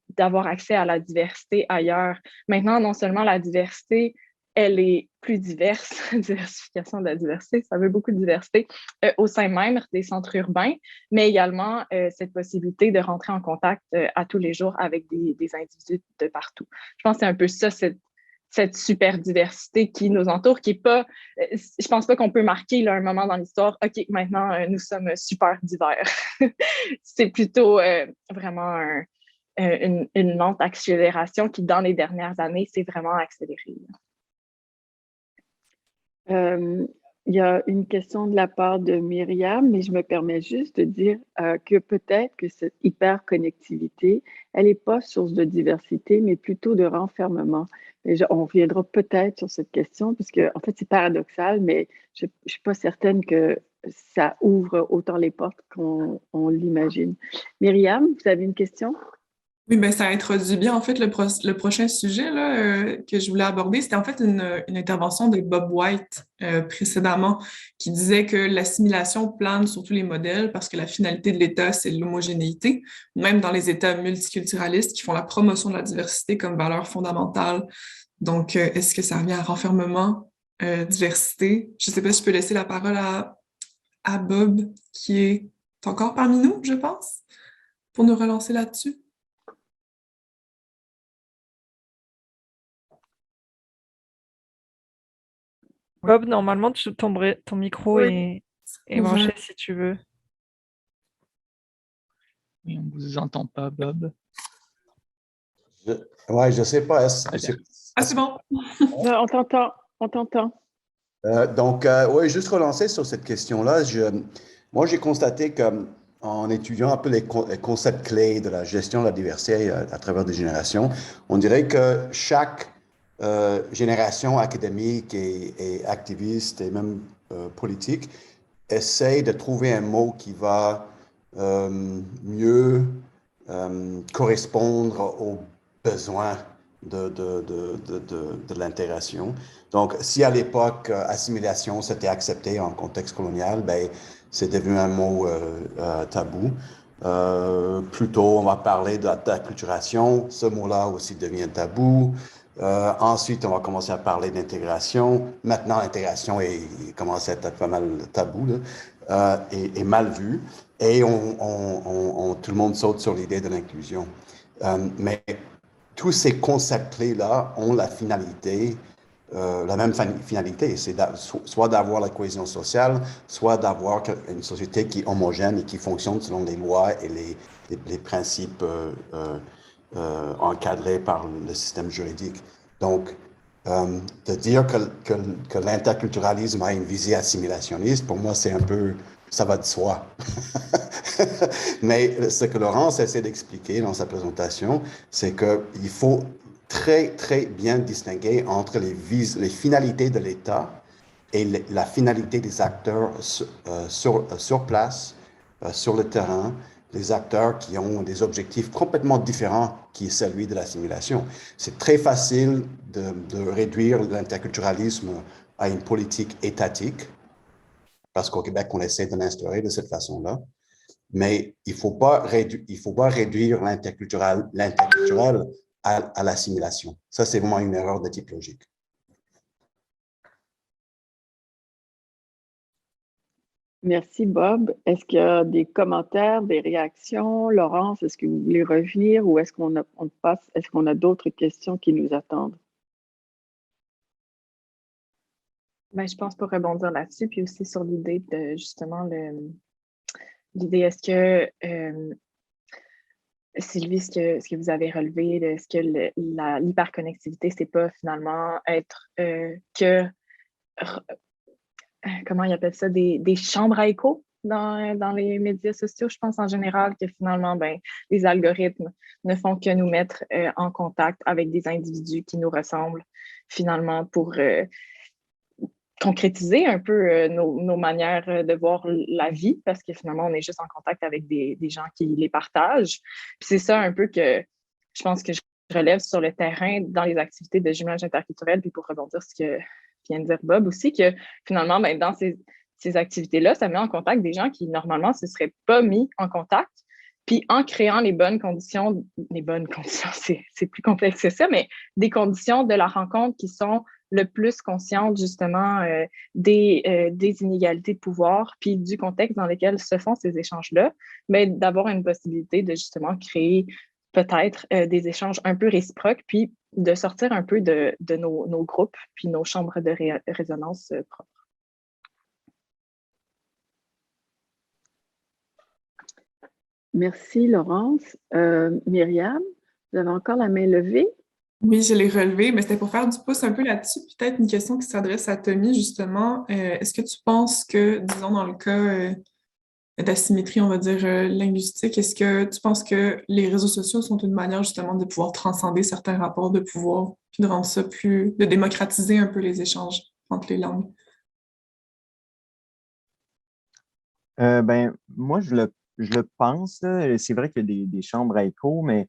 S5: d'avoir accès à la diversité ailleurs. Maintenant, non seulement la diversité, elle est plus diverse, diversification de la diversité, ça veut beaucoup de diversité au sein même des centres urbains, mais également cette possibilité de rentrer en contact à tous les jours avec des individus de partout. Je pense que c'est un peu ça, cette super diversité qui nous entoure, qui est pas, je pense pas qu'on peut marquer là, un moment dans l'histoire, OK, maintenant nous sommes super divers. C'est plutôt vraiment une lente accélération qui, dans les dernières années, s'est vraiment accélérée.
S1: Il y a une question de la part de Myriam, mais je me permets juste de dire que peut-être que cette hyperconnectivité, elle n'est pas source de diversité, mais plutôt de renfermement. Et on reviendra peut-être sur cette question, parce que en fait, c'est paradoxal, mais je ne suis pas certaine que ça ouvre autant les portes qu'on l'imagine. Myriam, vous avez une question?
S6: Oui, ben ça introduit bien en fait le prochain sujet là, que je voulais aborder. C'était en fait une intervention de Bob White précédemment qui disait que l'assimilation plane sur tous les modèles parce que la finalité de l'État, c'est l'homogénéité, même dans les États multiculturalistes qui font la promotion de la diversité comme valeur fondamentale. Donc, est-ce que ça revient à renfermement, diversité? Je ne sais pas si je peux laisser la parole à Bob qui est encore parmi nous, je pense, pour nous relancer là-dessus.
S4: Bob, normalement, ton micro
S6: Oui.
S4: est branché si tu veux.
S7: Oui, on ne vous entend pas, Bob.
S8: Oui, je ne sais pas.
S6: C'est bon.
S1: On t'entend, on t'entend.
S8: Donc, oui, juste relancer sur cette question-là. Moi, j'ai constaté qu'en étudiant un peu les concepts clés de la gestion de la diversité à travers des générations, on dirait que chaque génération académique et activiste et même politique essaye de trouver un mot qui va mieux correspondre aux besoins de l'intégration. Donc, si à l'époque, assimilation, c'était accepté en contexte colonial, ben, c'est devenu un mot tabou. Plutôt, on va parler d'acculturation. Ce mot-là aussi devient tabou. Ensuite, on va commencer à parler d'intégration. Maintenant, l'intégration commence à être pas mal tabou là, et mal vu. Et tout le monde saute sur l'idée de l'inclusion. Mais tous ces concepts clés-là ont la finalité, la même finalité, c'est soit d'avoir la cohésion sociale, soit d'avoir une société qui est homogène et qui fonctionne selon les lois et les principes encadrés par le système juridique. Donc, de dire que l'interculturalisme a une visée assimilationniste, pour moi, c'est un peu, ça va de soi. Mais ce que Laurence essaie d'expliquer dans sa présentation, c'est qu'il faut très, très bien distinguer entre les finalités de l'État et la finalité des acteurs sur place, sur le terrain, les acteurs qui ont des objectifs complètement différents qui est celui de l'assimilation. C'est très facile de réduire l'interculturalisme à une politique étatique, parce qu'au Québec, on essaie de l'instaurer de cette façon-là. Mais il ne faut pas réduire l'interculturel à l'assimilation. Ça, c'est vraiment une erreur de type logique.
S1: Merci, Bob. Est-ce qu'il y a des commentaires, des réactions? Laurence, est-ce que vous voulez revenir ou est-ce qu'on a d'autres questions qui nous attendent?
S5: Ben, je pense pour rebondir là-dessus, puis aussi sur l'idée de justement l'idée, est-ce que Sylvie, ce que vous avez relevé, est-ce que l'hyperconnectivité, c'est pas finalement être comment ils appellent ça, des chambres à écho dans les médias sociaux, je pense en général que finalement, ben, les algorithmes ne font que nous mettre en contact avec des individus qui nous ressemblent finalement pour concrétiser un peu nos manières de voir la vie, parce que finalement, on est juste en contact avec des gens qui les partagent. Puis c'est ça un peu que je pense que je relève sur le terrain dans les activités de jumelage interculturel, puis pour rebondir ce que vient de dire Bob aussi, que finalement, ben, dans ces activités-là, ça met en contact des gens qui, normalement, ne se seraient pas mis en contact. Puis en créant les bonnes conditions, c'est plus complexe que ça, mais des conditions de la rencontre qui sont le plus conscientes justement des inégalités de pouvoir, puis du contexte dans lequel se font ces échanges-là, mais d'avoir une possibilité de justement créer peut-être des échanges un peu réciproques, puis de sortir un peu de nos groupes, puis nos chambres de résonance propres.
S1: Merci, Laurence. Myriam, vous avez encore la main levée?
S6: Oui, je l'ai relevé, mais c'était pour faire du pouce un peu là-dessus. Peut-être une question qui s'adresse à Tommy, justement. Est-ce que tu penses que, disons, dans le cas d'asymétrie, on va dire, linguistique, est-ce que tu penses que les réseaux sociaux sont une manière, justement, de pouvoir transcender certains rapports de pouvoir, puis de rendre ça de démocratiser un peu les échanges entre les langues?
S3: Ben, moi, je le pense, là. C'est vrai qu'il y a des chambres à écho, mais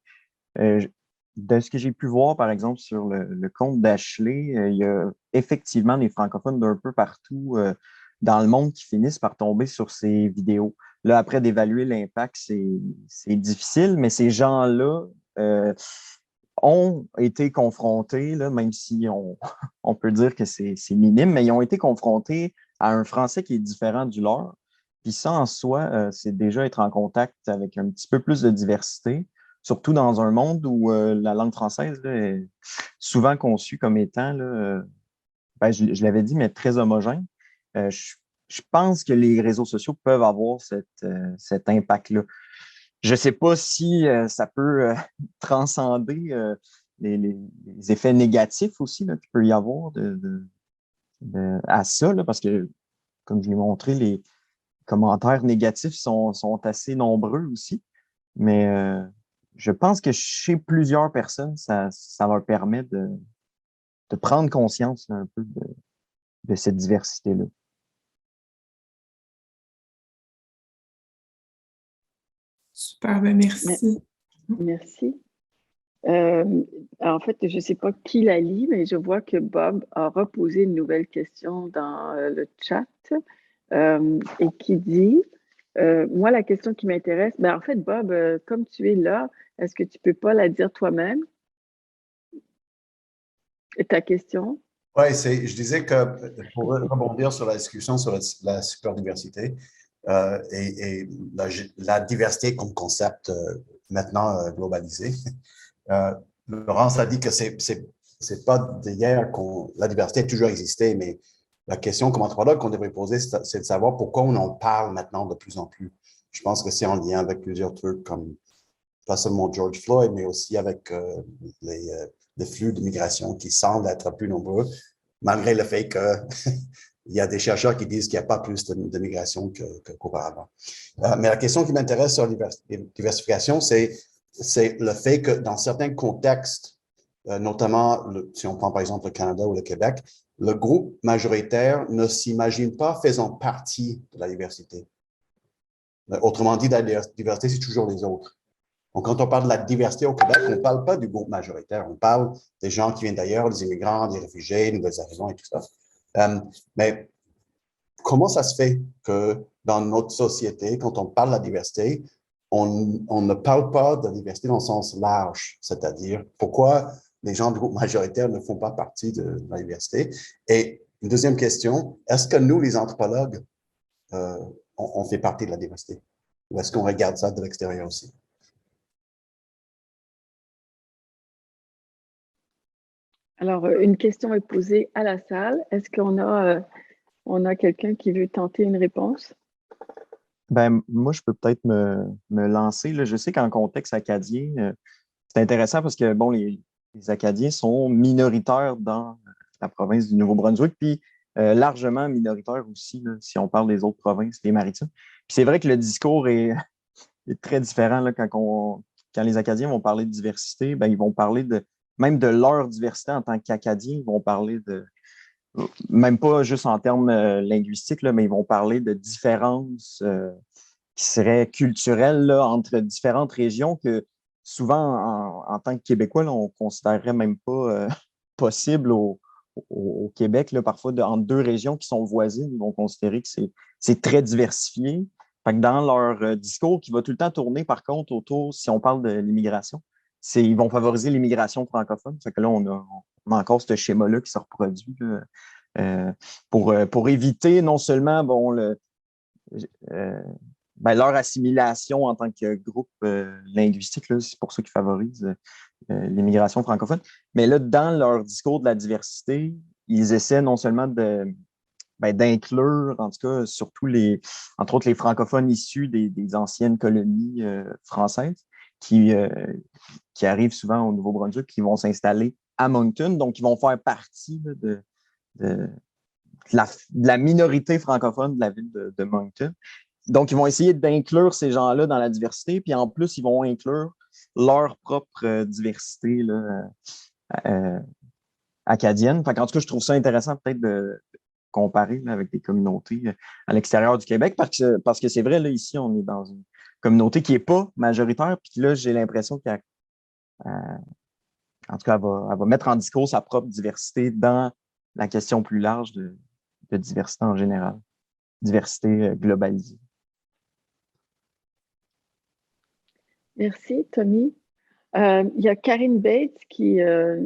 S3: de ce que j'ai pu voir, par exemple, sur le compte d'Ashley, il y a effectivement des francophones d'un peu partout dans le monde qui finissent par tomber sur ces vidéos. Là, après, d'évaluer l'impact, c'est difficile, mais ces gens-là ont été confrontés, là, même si on peut dire que c'est minime, mais ils ont été confrontés à un français qui est différent du leur. Puis ça, en soi, c'est déjà être en contact avec un petit peu plus de diversité, surtout dans un monde où la langue française là, est souvent conçue comme étant, là, ben, je l'avais dit, mais très homogène. Je pense que les réseaux sociaux peuvent avoir cet impact-là. Je ne sais pas si ça peut transcender les effets négatifs aussi là, qu'il peut y avoir à ça, là, parce que, comme je l'ai montré, les commentaires négatifs sont assez nombreux aussi. Mais je pense que chez plusieurs personnes, ça leur permet de prendre conscience là, un peu de cette diversité-là.
S6: Super, ben merci.
S1: Merci. En fait, je ne sais pas qui la lit, mais je vois que Bob a reposé une nouvelle question dans le chat et qui dit, moi, la question qui m'intéresse, en fait, Bob, comme tu es là, est-ce que tu ne peux pas la dire toi-même? Ta question?
S8: Oui, je disais que pour rebondir sur la discussion sur la superdiversité et la diversité comme concept maintenant globalisé, Laurence a dit que c'est pas d'hier que la diversité a toujours existé, mais la question comme anthropologue qu'on devrait poser, c'est de savoir pourquoi on en parle maintenant de plus en plus. Je pense que c'est en lien avec plusieurs trucs comme pas seulement George Floyd, mais aussi avec les flux d'immigration qui semblent être plus nombreux, malgré le fait qu'il y a des chercheurs qui disent qu'il n'y a pas plus de migration qu'auparavant. Mais la question qui m'intéresse sur la diversification, c'est le fait que dans certains contextes, notamment si on prend par exemple le Canada ou le Québec, le groupe majoritaire ne s'imagine pas faisant partie de la diversité. Autrement dit, la diversité, c'est toujours les autres. Donc, quand on parle de la diversité au Québec, on ne parle pas du groupe majoritaire. On parle des gens qui viennent d'ailleurs, des immigrants, des réfugiés, des nouvelles arrivants et tout ça. Mais comment ça se fait que dans notre société, quand on parle de la diversité, on ne parle pas de la diversité dans le sens large, c'est-à-dire pourquoi les gens du groupe majoritaire ne font pas partie de la diversité? Et une deuxième question, est-ce que nous, les anthropologues, on fait partie de la diversité? Ou est-ce qu'on regarde ça de l'extérieur aussi?
S1: Alors, une question est posée à la salle. Est-ce qu'on a quelqu'un qui veut tenter une réponse?
S3: Ben, moi, je peux peut-être me lancer, là. Je sais qu'en contexte acadien, c'est intéressant parce que, bon, les Acadiens sont minoritaires dans la province du Nouveau-Brunswick, puis largement minoritaires aussi, là, si on parle des autres provinces, les maritimes. Puis c'est vrai que le discours est très différent là, quand les Acadiens vont parler de diversité, ben, ils vont parler même de leur diversité en tant qu'Acadiens, ils vont parler même pas juste en termes linguistiques, là, mais ils vont parler de différences qui seraient culturelles là, entre différentes régions que souvent, en tant que Québécois, là, on ne considérerait même pas possible au Québec. Là, parfois, entre deux régions qui sont voisines, ils vont considérer que c'est très diversifié. Fait que dans leur discours, qui va tout le temps tourner, par contre, autour, si on parle de l'immigration, ils vont favoriser l'immigration francophone. Fait que là, on a encore ce schéma-là qui se reproduit là, pour éviter non seulement bon, leur assimilation en tant que groupe linguistique, c'est pour ça qu'ils favorisent l'immigration francophone. Mais là, dans leur discours de la diversité, ils essaient non seulement d'inclure, en tout cas, surtout entre autres les francophones issus des anciennes colonies françaises qui arrivent souvent au Nouveau-Brunswick, qui vont s'installer à Moncton, donc ils vont faire partie là, de la minorité francophone de la ville de Moncton. Donc, ils vont essayer d'inclure ces gens-là dans la diversité, puis en plus, ils vont inclure leur propre diversité là, acadienne. En tout cas, je trouve ça intéressant peut-être de comparer là, avec des communautés à l'extérieur du Québec, parce que c'est vrai, là, ici, on est dans une communauté qui n'est pas majoritaire, puis là, j'ai l'impression qu'en tout cas, elle va mettre en discours sa propre diversité dans la question plus large de diversité en général, diversité globalisée.
S1: Merci, Tommy. Il y a Karine Bates qui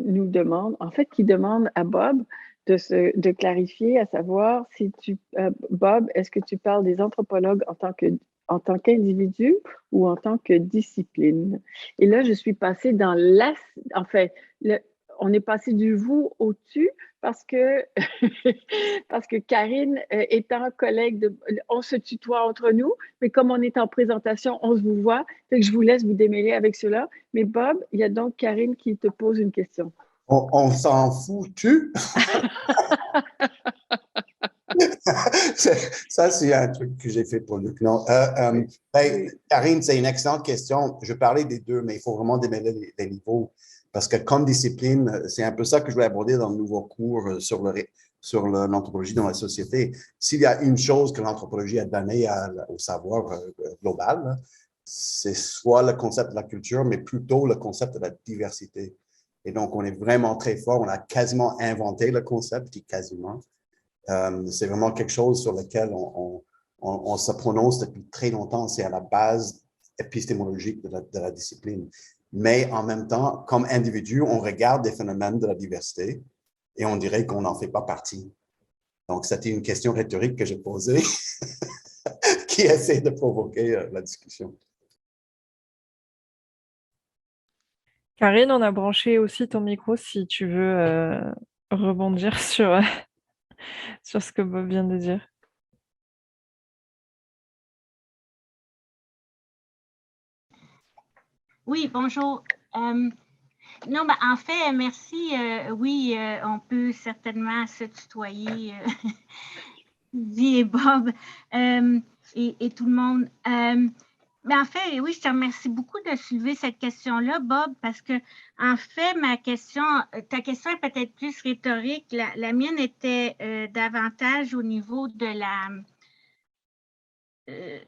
S1: nous demande, qui demande à Bob de clarifier, à savoir si Bob, est-ce que tu parles des anthropologues en tant qu'individu ou en tant que discipline? Et là, je suis passée dans on est passé du vous au tu parce que, parce que Karine, étant collègue, on se tutoie entre nous, mais comme on est en présentation, on se vous voit. Fait que je vous laisse vous démêler avec cela. Mais Bob, il y a donc Karine qui te pose une question.
S8: On s'en fout, tu? Ça, c'est un truc que j'ai fait pour Luc. Non. Karine, c'est une excellente question. Je parlais des deux, mais il faut vraiment démêler les niveaux. Parce que comme discipline, c'est un peu ça que je vais aborder dans le nouveau cours sur l'anthropologie dans la société. S'il y a une chose que l'anthropologie a donnée au savoir global, c'est soit le concept de la culture, mais plutôt le concept de la diversité. Et donc, on est vraiment très fort. On a quasiment inventé le concept, qui quasiment. C'est vraiment quelque chose sur lequel on se prononce depuis très longtemps. C'est à la base épistémologique de la discipline. Mais en même temps, comme individu, on regarde des phénomènes de la diversité et on dirait qu'on n'en fait pas partie. Donc, c'était une question rhétorique que j'ai posée qui essaie de provoquer la discussion.
S4: Karine, on a branché aussi ton micro si tu veux rebondir sur, sur ce que Bob vient de dire.
S9: Oui, bonjour. Non, ben, en fait, merci. Oui, on peut certainement se tutoyer, Sylvie et Bob et tout le monde. Mais en fait, oui, je te remercie beaucoup de soulever cette question-là, Bob, parce que, en fait, ta question est peut-être plus rhétorique. La mienne était davantage au niveau de la...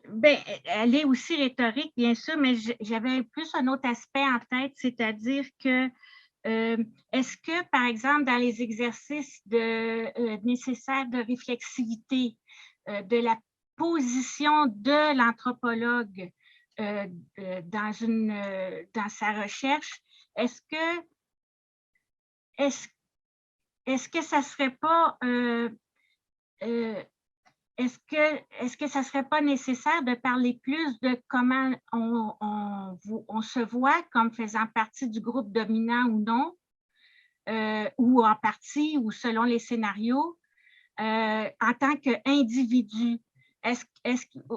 S9: ben, elle est aussi rhétorique, bien sûr, mais j'avais plus un autre aspect en tête, c'est-à-dire que est-ce que, par exemple, dans les exercices nécessaires de réflexivité, de la position de l'anthropologue dans sa recherche, est-ce que ça serait pas est-ce que ça ne serait pas nécessaire de parler plus de comment on se voit comme faisant partie du groupe dominant ou non, ou en partie, ou selon les scénarios, en tant qu'individu?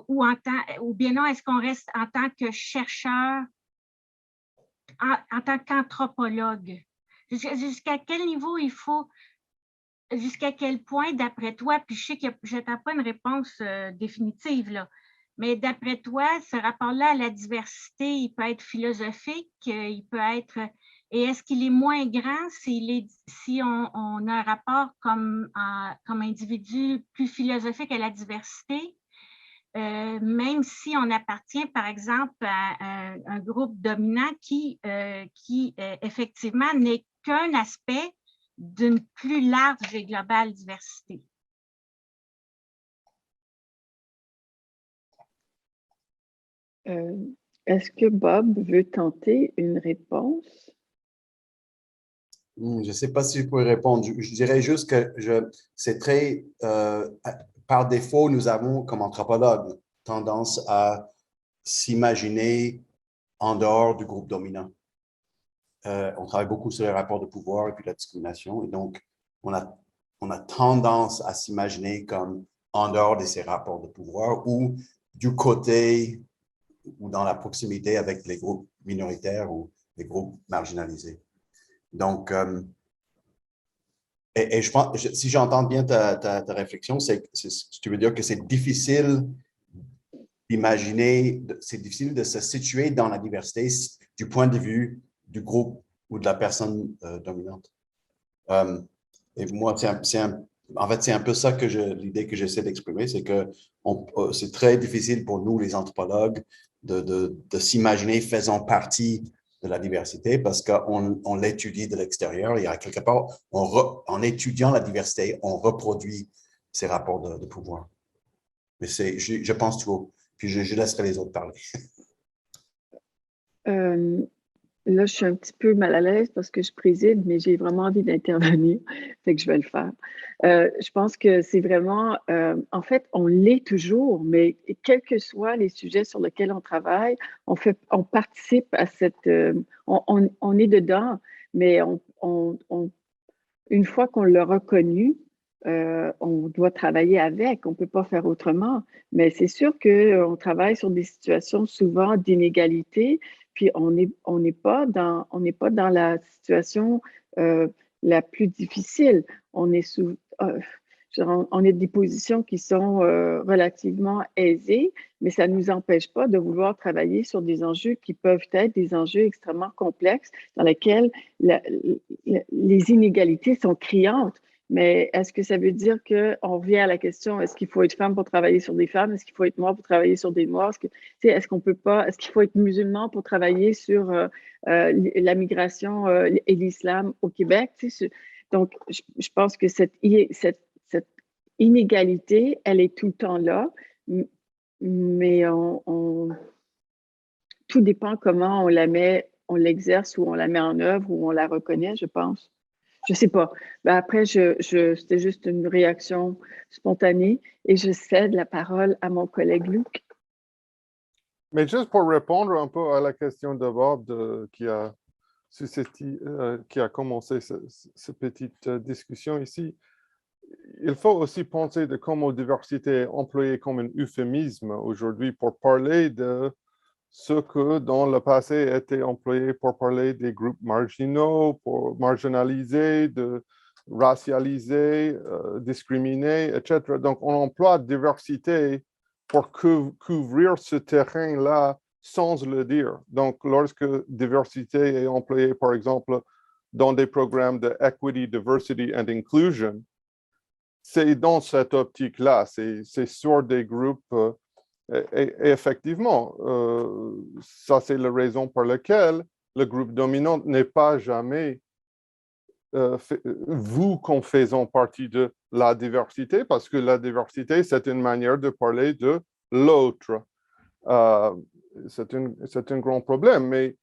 S9: Ou bien non, est-ce qu'on reste en tant que chercheur, en tant qu'anthropologue? Jusqu'à quel niveau il faut... Jusqu'à quel point, d'après toi, puis je sais que je n'attends pas une réponse définitive, là, mais d'après toi, ce rapport-là à la diversité, il peut être philosophique, il peut être... Et est-ce qu'il est moins grand si on a un rapport comme individu plus philosophique à la diversité, même si on appartient, par exemple, à un groupe dominant qui effectivement, n'est qu'un aspect d'une plus large et globale diversité?
S1: Est-ce que Bob veut tenter une réponse?
S8: Je ne sais pas si je pourrais répondre. Je dirais juste que c'est très... par défaut, nous avons, comme anthropologues, tendance à s'imaginer en dehors du groupe dominant. On travaille beaucoup sur les rapports de pouvoir et puis la discrimination. Et donc, on a tendance à s'imaginer comme en dehors de ces rapports de pouvoir ou du côté ou dans la proximité avec les groupes minoritaires ou les groupes marginalisés. Donc, et je pense, si j'entends bien ta réflexion, tu veux dire que c'est difficile d'imaginer, c'est difficile de se situer dans la diversité du point de vue du groupe ou de la personne dominante. Et moi, en fait, c'est un peu ça que l'idée que j'essaie d'exprimer, c'est que c'est très difficile pour nous, les anthropologues, de s'imaginer faisant partie de la diversité parce qu'on l'étudie de l'extérieur. Il y a quelque part, en étudiant la diversité, on reproduit ces rapports de pouvoir. Mais je pense tout. Puis je laisserai les autres parler.
S1: Là, je suis un petit peu mal à l'aise parce que je préside, mais j'ai vraiment envie d'intervenir, fait que je vais le faire. Je pense que c'est vraiment, en fait, on l'est toujours, mais quels que soient les sujets sur lesquels on travaille, on participe à cette, on est dedans, mais une fois qu'on l'a reconnu, on doit travailler avec, on ne peut pas faire autrement. Mais c'est sûr qu'on travaille sur des situations souvent d'inégalité, puis on n'est pas dans la situation la plus difficile. On est on est des positions qui sont relativement aisées, mais ça ne nous empêche pas de vouloir travailler sur des enjeux qui peuvent être des enjeux extrêmement complexes dans lesquels les inégalités sont criantes. Mais est-ce que ça veut dire qu'on revient à la question, est-ce qu'il faut être femme pour travailler sur des femmes? Est-ce qu'il faut être noir pour travailler sur des noirs? Est-ce qu'on peut pas, est-ce qu'il faut être musulman pour travailler sur la migration et l'islam au Québec? Donc, je pense que cette inégalité, elle est tout le temps là, mais tout dépend comment on la met, on l'exerce ou on la met en œuvre ou on la reconnaît, je pense. Je sais pas. Ben après, c'était juste une réaction spontanée et je cède la parole à mon collègue Luc.
S2: Mais juste pour répondre un peu à la question de Bob qui a commencé cette petite discussion ici, il faut aussi penser de comment diversité est employée comme un euphémisme aujourd'hui pour parler de ce que dans le passé était employé pour parler des groupes marginaux, pour marginaliser, de racialiser, discriminer, etc. Donc, on emploie diversité pour couvrir ce terrain-là sans le dire. Donc, lorsque diversité est employée, par exemple, dans des programmes de equity, diversity and inclusion, c'est dans cette optique-là, c'est sur des groupes et effectivement, ça c'est la raison pour laquelle le groupe dominant n'est pas jamais vu comme faisant partie de la diversité, parce que la diversité, c'est une manière de parler de l'autre. C'est un grand problème, mais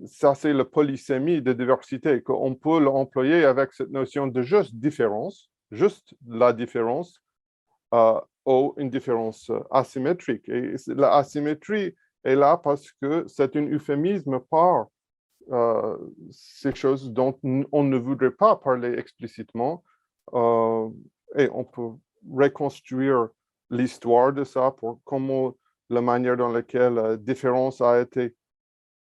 S2: ça c'est la polysémie de diversité, qu'on peut l'employer avec cette notion de juste différence, juste la différence, ou une différence asymétrique. Et la asymétrie est là parce que c'est un euphémisme par ces choses dont on ne voudrait pas parler explicitement. Et on peut reconstruire l'histoire de ça pour comment la manière dans laquelle la différence a été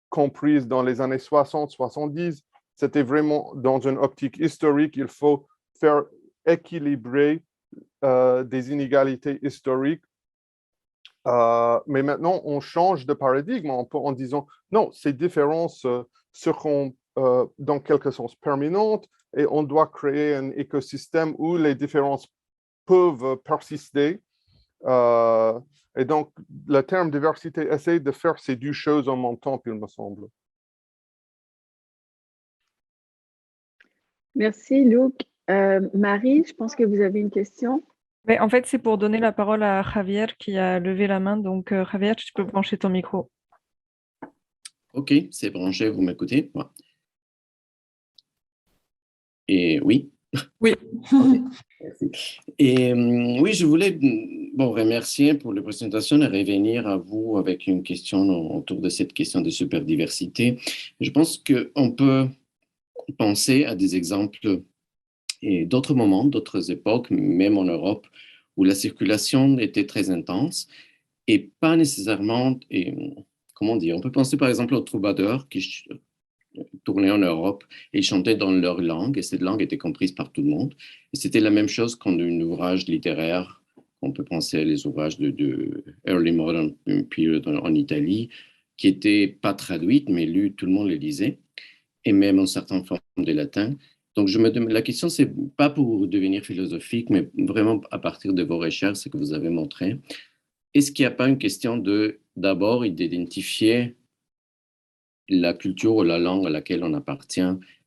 S2: comprise dans les années 60-70. C'était vraiment dans une optique historique. Il faut faire équilibrer des inégalités historiques. Mais maintenant, on change de paradigme en disant non, ces différences seront dans quelque sens permanentes et on doit créer un écosystème où les différences peuvent persister. Et donc, le terme diversité essaie de faire ces deux choses en même temps, il me semble.
S1: Merci, Luc. Marie, je pense que vous avez une question.
S4: Mais en fait, c'est pour donner la parole à Javier qui a levé la main. Donc, Javier, tu peux brancher ton micro.
S10: OK, c'est branché, vous m'écoutez? Ouais. Et oui.
S6: Oui.
S10: Okay, merci. Et oui, je voulais remercier pour la présentation et revenir à vous avec une question autour de cette question de superdiversité. Je pense qu'on peut penser à des exemples et d'autres moments, d'autres époques, même en Europe, où la circulation était très intense et pas nécessairement, comment dire, on peut penser par exemple aux troubadours qui tournaient en Europe et chantaient dans leur langue, et cette langue était comprise par tout le monde. Et c'était la même chose qu'un ouvrage littéraire, on peut penser à les ouvrages de Early Modern Period en Italie, qui n'étaient pas traduites, mais lues, tout le monde les lisait, et même en certaines formes de latin. Donc, la question, c'est pas pour devenir philosophique, mais vraiment à partir de vos recherches, ce que vous avez montré. Est-ce qu'il n'y a pas une question d'abord d'identifier la culture ou la langue à laquelle on appartient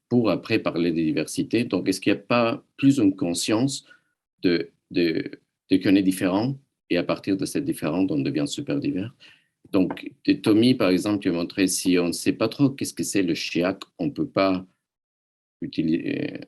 S10: pour après parler de diversité? Donc, est-ce qu'il n'y a pas plus une conscience de qu'on est différent et à partir de cette différence, on devient super divers? Donc, Tommy, par exemple, qui a montré si on ne sait pas trop qu'est-ce que c'est le chiac, on ne peut pas utiliser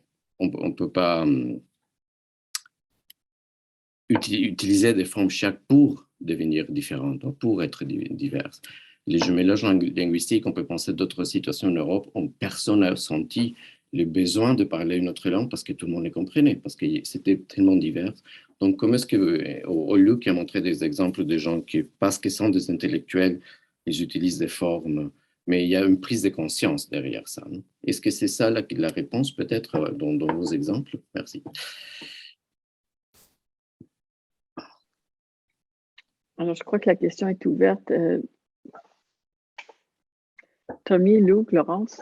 S10: des formes chiac pour devenir différentes, pour être diverses. Les jumelages linguistiques, on peut penser à d'autres situations en Europe où personne n'a senti le besoin de parler une autre langue parce que tout le monde les comprenait, parce que c'était tellement divers. Donc, comment est-ce que, Luc a montré des exemples de gens qui, parce qu'ils sont des intellectuels, ils utilisent des formes, mais il y a une prise de conscience derrière ça. Est-ce que c'est ça la réponse peut-être dans vos exemples? Merci.
S1: Alors, je crois que la question est ouverte. Tommy, Luc, Laurence?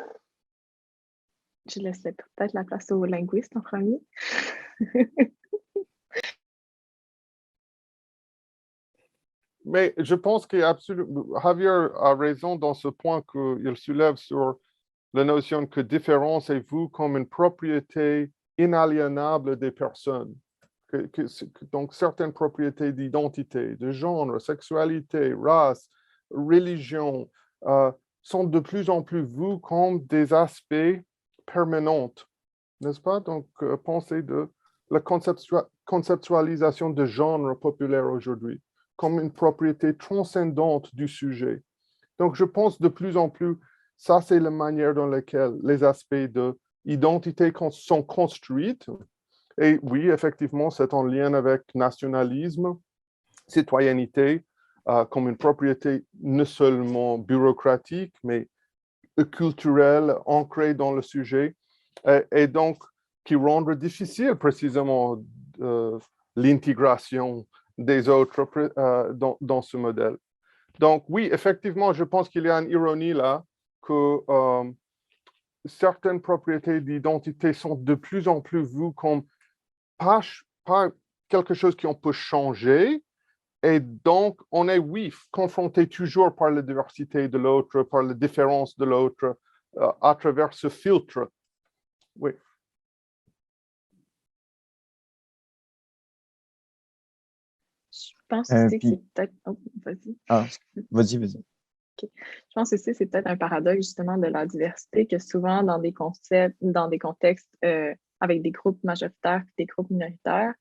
S5: Je laisserai peut-être la place aux linguistes en premier.
S2: Mais je pense que Javier a raison dans ce point qu'il soulève sur la notion que différence est vue comme une propriété inaliénable des personnes. Donc, certaines propriétés d'identité, de genre, sexualité, race, religion, sont de plus en plus vues comme des aspects permanents, n'est-ce pas? Donc, pensez de la conceptualisation de genre populaire aujourd'hui comme une propriété transcendante du sujet. Donc, je pense de plus en plus, ça, c'est la manière dans laquelle les aspects d'identité sont construits. Et oui, effectivement, c'est en lien avec nationalisme, citoyenneté, comme une propriété non seulement bureaucratique, mais culturelle, ancrée dans le sujet, et donc qui rend difficile précisément l'intégration des autres dans ce modèle. Donc oui, effectivement, je pense qu'il y a une ironie là, que certaines propriétés d'identité sont de plus en plus vues comme pas quelque chose qu'on peut changer, et donc on est, oui, confronté toujours par la diversité de l'autre, par la différence de l'autre, à travers ce filtre. Oui.
S5: Je pense aussi que
S3: Puis,
S5: c'est peut-être... Oh, vas-y.
S3: vas-y.
S5: Ok. Je pense aussi que c'est peut-être un paradoxe justement de la diversité, que souvent dans des concepts, dans des contextes avec des groupes majoritaires et des groupes minoritaires,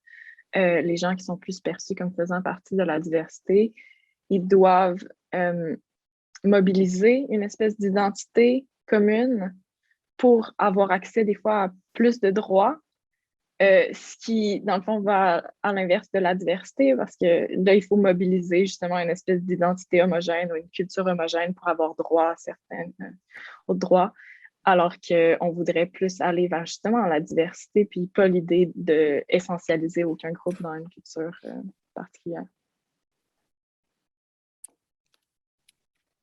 S5: les gens qui sont plus perçus comme faisant partie de la diversité, ils doivent mobiliser une espèce d'identité commune pour avoir accès des fois à plus de droits, ce qui, dans le fond, va à l'inverse de la diversité, parce que là, il faut mobiliser justement une espèce d'identité homogène ou une culture homogène pour avoir droit à certains autres droits, alors qu'on voudrait plus aller vers justement la diversité, puis pas l'idée d'essentialiser aucun groupe dans une culture particulière.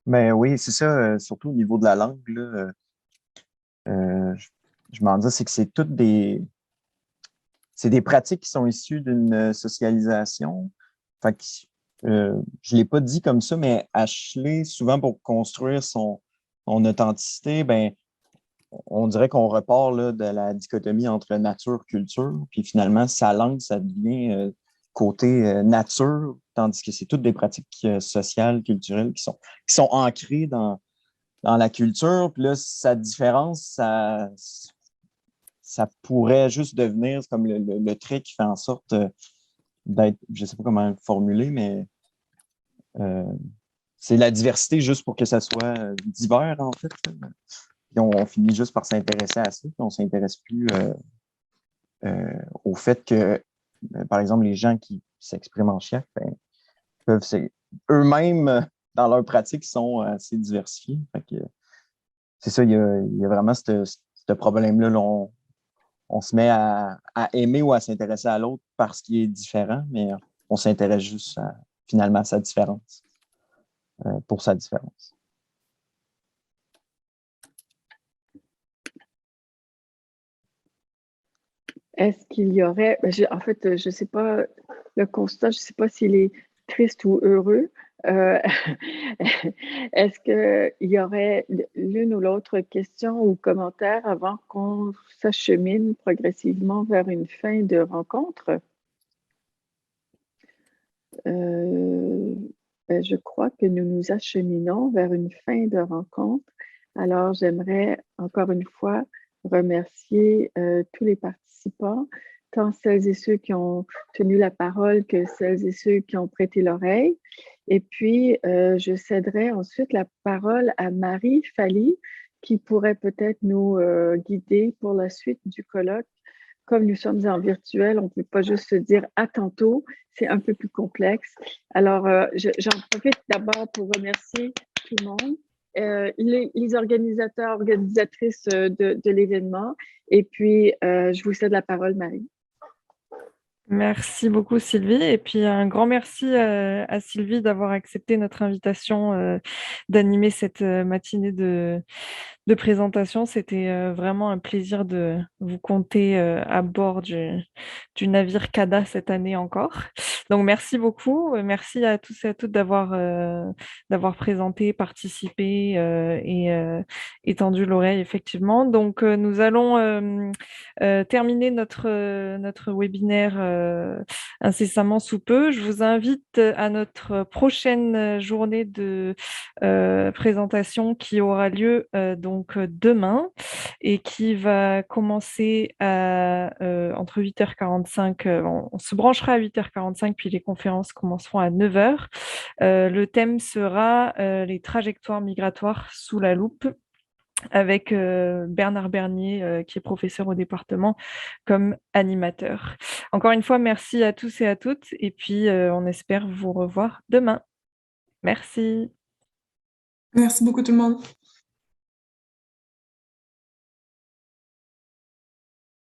S3: Mais oui, c'est ça, surtout au niveau de la langue, là, je m'en dis, c'est que c'est toutes c'est des pratiques qui sont issues d'une socialisation. Fait que, je ne l'ai pas dit comme ça, mais Ashley, souvent pour construire son authenticité, ben, on dirait qu'on repart là, de la dichotomie entre nature et culture, puis finalement, sa langue, ça devient côté nature, tandis que c'est toutes des pratiques sociales, culturelles qui sont ancrées dans la culture. Puis là, sa différence, ça pourrait juste devenir comme le trait qui fait en sorte d'être, je ne sais pas comment le formuler, mais c'est la diversité juste pour que ça soit divers, en fait. Puis on finit juste par s'intéresser à ça, puis on ne s'intéresse plus au fait que, par exemple, les gens qui s'expriment en chef, ben, peuvent eux-mêmes, dans leur pratique, sont assez diversifiés. Fait que, c'est ça, il y a vraiment ce problème-là. Là, on se met à aimer ou à s'intéresser à l'autre parce qu'il est différent, mais on s'intéresse juste finalement à sa différence, pour sa différence.
S1: Est-ce qu'il y aurait, en fait, je ne sais pas, le constat, je ne sais pas s'il est triste ou heureux. Est-ce qu'il y aurait l'une ou l'autre question ou commentaire avant qu'on s'achemine progressivement vers une fin de rencontre? Je crois que nous nous acheminons vers une fin de rencontre. Alors, j'aimerais encore une fois remercier tous les participants, tant celles et ceux qui ont tenu la parole que celles et ceux qui ont prêté l'oreille. Et puis, je céderai ensuite la parole à Marie Fally, qui pourrait peut-être nous guider pour la suite du colloque. Comme nous sommes en virtuel, on ne peut pas juste se dire à tantôt, c'est un peu plus complexe. Alors, j'en profite d'abord pour remercier tout le monde, les organisateurs, organisatrices de l'événement. Et puis, je vous cède la parole, Marie.
S4: Merci beaucoup, Sylvie. Et puis, un grand merci à Sylvie d'avoir accepté notre invitation d'animer cette matinée de de présentation. C'était vraiment un plaisir de vous compter à bord du navire CADA cette année encore. Donc, merci beaucoup. Merci à tous et à toutes d'avoir présenté, participé et étendu l'oreille, effectivement. Donc, nous allons terminer notre webinaire incessamment sous peu. Je vous invite à notre prochaine journée de présentation qui aura lieu donc demain et qui va commencer entre 8h45. On se branchera à 8h45, puis les conférences commenceront à 9h. Le thème sera les trajectoires migratoires sous la loupe, avec Bernard Bernier, qui est professeur au département, comme animateur. Encore une fois, merci à tous et à toutes, et puis on espère vous revoir demain. Merci.
S6: Merci beaucoup tout le monde.